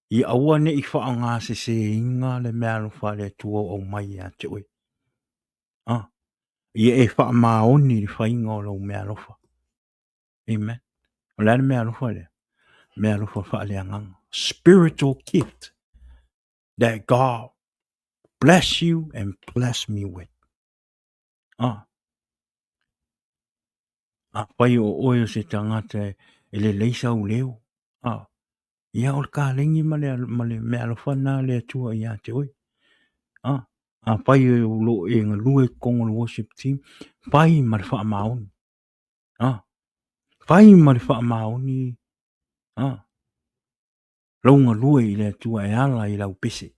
I aua ne I wha ngā se inga le mea lo wha tua o mai a te oi. I e wha maoni le whainga o lo mea lo wha. Amen. O le mea lo wha le. Mea lo wha le anganga. Spiritual gift that God bless you and bless me with. Whai o oio se tangata e le leisa u leo. Ia o le kālengi ma le mea lo whana le atua I a te oi. Whai o lo e ngā lue kongo le worship team. Whai ma le wha maoni. Whai ma le wha maoni. Launga lue I le atua e ala I lau pese.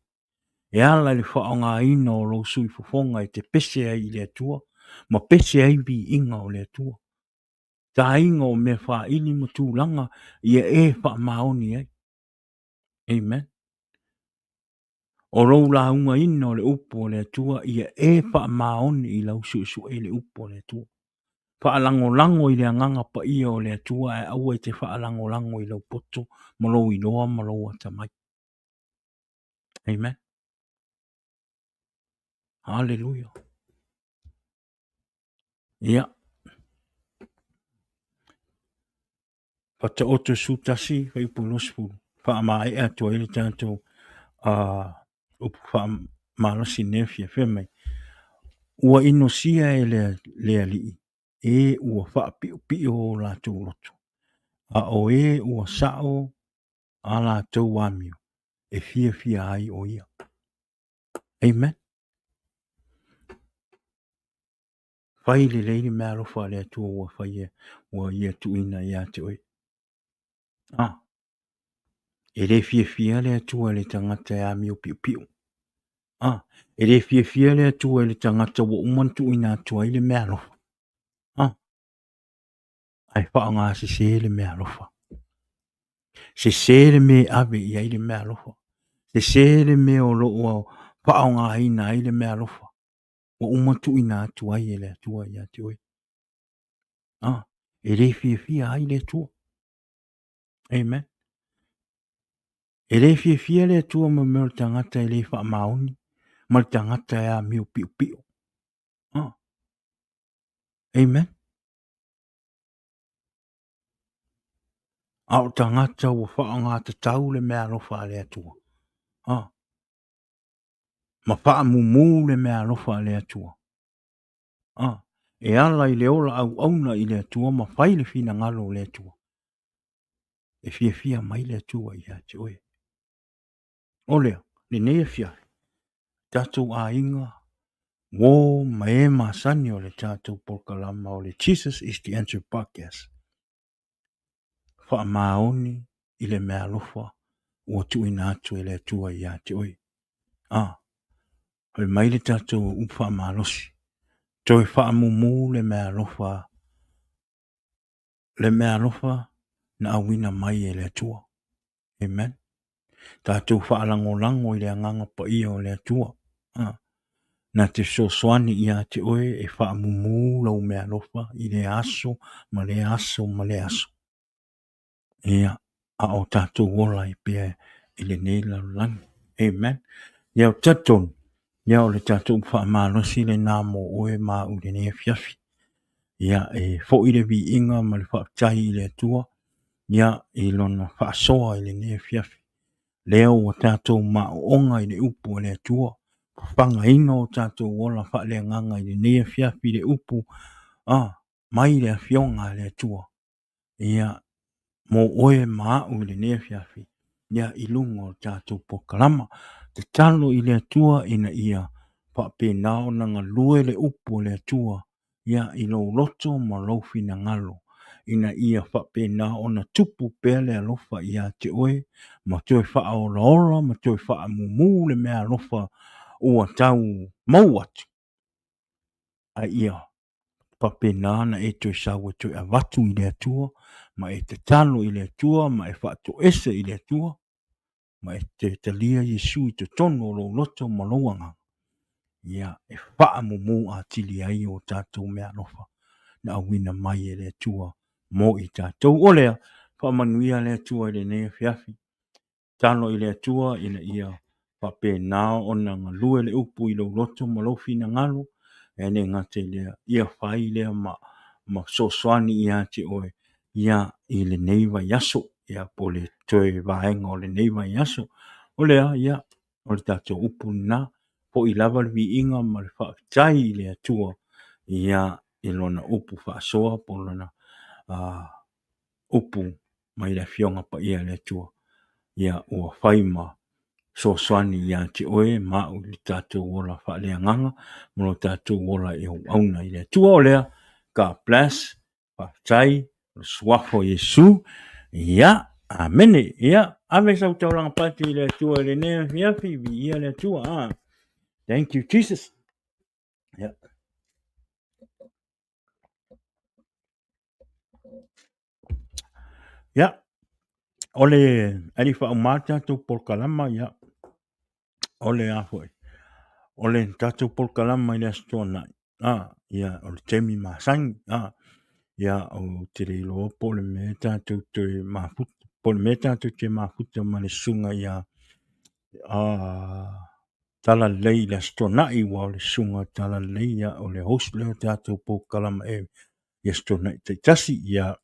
E ala le wha o ngā ina o lo sui fufonga I te pese ai I le atua. Ma pese ai vi inga o le atua. Ta inga o me wha ili mo tūlanga ia e wha maoni ai. Amen. O rou la unga ina o le upo o le atua ia e wha maoni I lau su e le upo o le atua. Wha lango I le anganga pa ia o le atua e aua I te wha lango I lau poto ma lou I loa ma lou atamai. Amen. Hallelujah. Ia. Whata oto sutasi whai punospu. Wha mai e atua I le tātou upu wha malasi nefia whemai. Ua ino sia e lea lii. E ua wha pi o la tau loto. A o e ua sao a la tau amio. E fia ai o ia. Amen. Whai le leili mea rofa le atua ua whai e ua ia tuina ia te oi. E le fia le atua le tangata e amio piu. E le fia le atua le tangata wa umantu ina atua I le mea rofa. Ai wha ngā se le mea rofa. Se le me ave I ai le mea rofa. Se le me o lo o wha ngā ina ai le mea rofa. Wa umantu ina atua I le atua ia te oi. E le fia ai le atua. Amen. E le fia le atua ma mea tangata I le wha maoni. Ma le tangata e a miu piu. Amen. Au tangata ua wha ngā tatau le mea rofa le atua. Ma wha mumu le mea rofa le atua. E ala I le ola au auna I le atua ma whai le fina ngalo le atua. E fia mai le atua I a te oe. Olea, le nea fia. Tatou a inga. Wo ma e ma sani o le tatou pokalama o le Jesus is the Answer Podcast. Wha maoni I le mea rofa. Ua tuina atu I le atua I a te oe. Hoi mai le tatou upa malosi. Toi wha mumu le mea rofa. Le mea rofa na awina mai e le atua. Amen. Tatou wha lango I le anganga pa ia o le atua. Na te soani I a te oe e wha mumu lau mea rofa I le aso ma le aso ma le aso. Ia a o tatou wola I pia I le neila langi. Amen. Iau taton. Iau le tatou wha malosi le namo oe ma u le nea fiafi. Ia e fo I le vi inga ma le wha tai I le atua. Ia I lona wha soa I le nea fiafi. Leo o tatou ma onga I le upu le atua. Whanga ino o tatou wola wha le nganga I le nea fiafi le upu. Mai le fionga le atua. Ia mo oe maa u le nea fiafi. Ia I lungo o tatou pokalama. Te talo I le atua ina ia. Pa pe nao nanga lue le upu le atua. Ia I lo loto ma lo fina ngalo. Ina ia wha pe nao na tupu pe le alofa ia te oe. Ma toi wha ola ma toi wha mumu le mea alofa. Ua tau mauatu. A ia. Pa pe nana e toi sawa toi avatu I le atua. ma e te talo i le atua, ma e whaato ese i le atua, ma e te talia Yesu i te tono lo loto malauanga. Ia e wha mu a tili ai o tātou mea nofa. Na awina mai e le atua mo i tātou olea, wha manuia le atua i le nea fiafi. Talo i le atua i le ia wha pe nao o na ngalue le upu i lo loto malofi na ngalo, e ne ngate le ia whai le ma soswani ia te oe, ia i le neiva yaso, ia po le toe vaenga o le neiva yaso, olea ia o le tātou upu na, po i lava le vi inga ma le whaakitai i le atua, ia i lona upu whaasoa, po lona upu mai le fionga pa ia le atua, ia ua whaima soswani ia te oe, ma u le tātou wola whaalea nganga, mo le tātou wola e auna i le atua olea, God bless, whaakitai, swafo Yesu, ia, amene, ia, ave sau tauranga pati i le atua le nea fiafi, vi ia le atua, thank you, Jesus. Yeah. Yeah. Ole ali fa umata tu por kalama ya. Ole afoi. Ole tatu por kalama ile stona. Ya ole temi masang. Ya o tiri lo por meta tu te mafut por meta tu te mafut male sunga ya. Tala lei la stona I wa le sunga tala lei ya ole host le tatu por kalama e. Ya stona te tasi ya.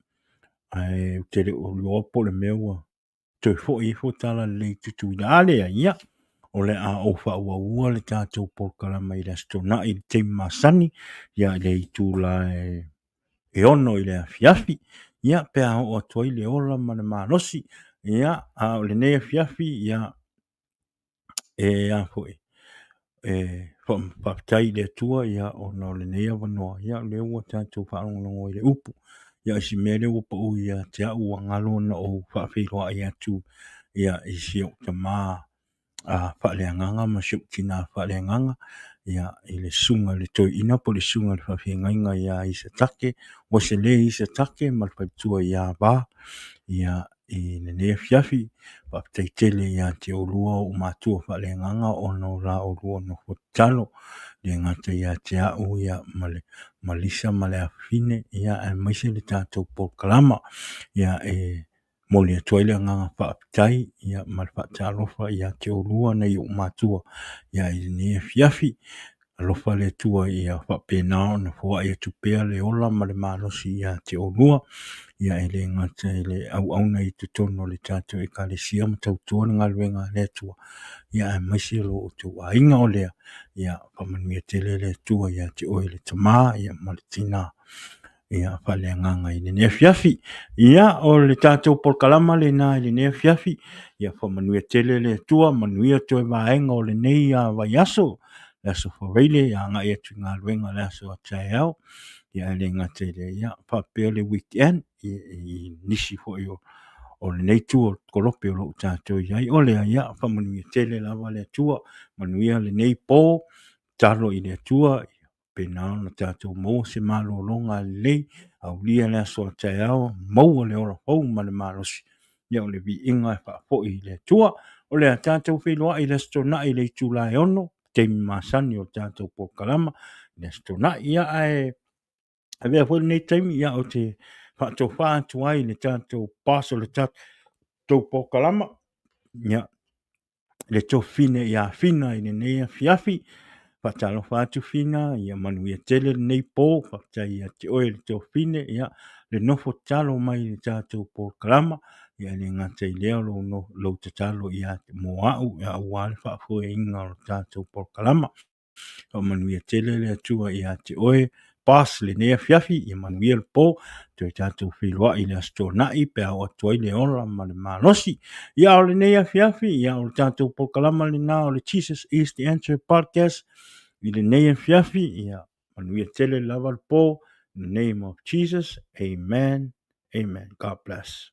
Ai tiri o lo por mewa. Te fo I fo tala le tutu ale ia o le a o fa ua le tātou polkalama I le stona I te masani ia le tu la e ono I le afiafi ia pe a o atoi le ola ma le manosi ia a o le ne afiafi ia a foi whaptai le tua ia o na o le ne avanoa ia le ua tātou whaangongo I le upu ia si mele upa u ia te a ua ngalo na o whawhiroa ia tu ia isi o te maa whaaleanganga ma siup tina whaaleanganga ia I le sunga le toi ina po le sunga le whawhingainga ia I se take o se le I se take ma le whaitua ia ba ia I le nea fiafi whapteitele ia te olua o mātua whaaleanganga o no la olua no hotalo le ngata ia te au ia malisa ma le afine ia e maise le tātou po kalama ia mo le toile nganga whaapitai ia ma le whaatalofa ia te olua nei o mātua ia I ne fiafi alofa le tua ia whapenao na fua ia tupea le ola ma le malosi ia te olua ia le ngata le au nei te tono le tātou e kalesia ma tautua na ngaluenga le tua ia maisi lo o tu a inga o lea ia whamanuia tele le tua ia te oe le tama ia ma le tina ia whaaleanganga I le nea fiafi ia o le tātou polkalama le nā I le nea fiafi ia whamanuia tele le tua manuia toe vaenga o le nei a vaiaso le aso whareile ia ngai atu ngā luenga le aso a tae au ia le ngate le ia whapea le weekend I nisi fo o le nei tua kolope o lo tātou iai o lea ia whamanuia tele lava le tua manuia le nei pō talo I le tua penao na tātou mo se malo longa lei au lia le aso a tae au maua le ora hou ma le malosi ia o le vi inga whaafo I le tua o le a tātou wheloa I le stona I le tula e ono te masani o tātou po kalama le stona ia a vea fwere nei taimi ia o te whaatou whaatu ai le tātou paso le tātou po kalama ia le to fine ia fina I le nea fiafi whaatalo whaatu fina ia manuia tele nei pō whaatai ia te oe le to fine ia le nofo talo mai le tātou po kalama ia le ngata I leo lo te talo ia te moau ia wale whaafue inga o tātou po kalama o manuia tele le atua ia te oe pas le nea fiafi ia manuia le pō te tātou whiloa I le astonai pe au atua I le ola ma le malosi ia o le nea fiafi ia o le tātou po kalama le nā o le Jesus is the Answer podcast I le nea fiafi ia manuia tele lava le pō in the name of Jesus amen God bless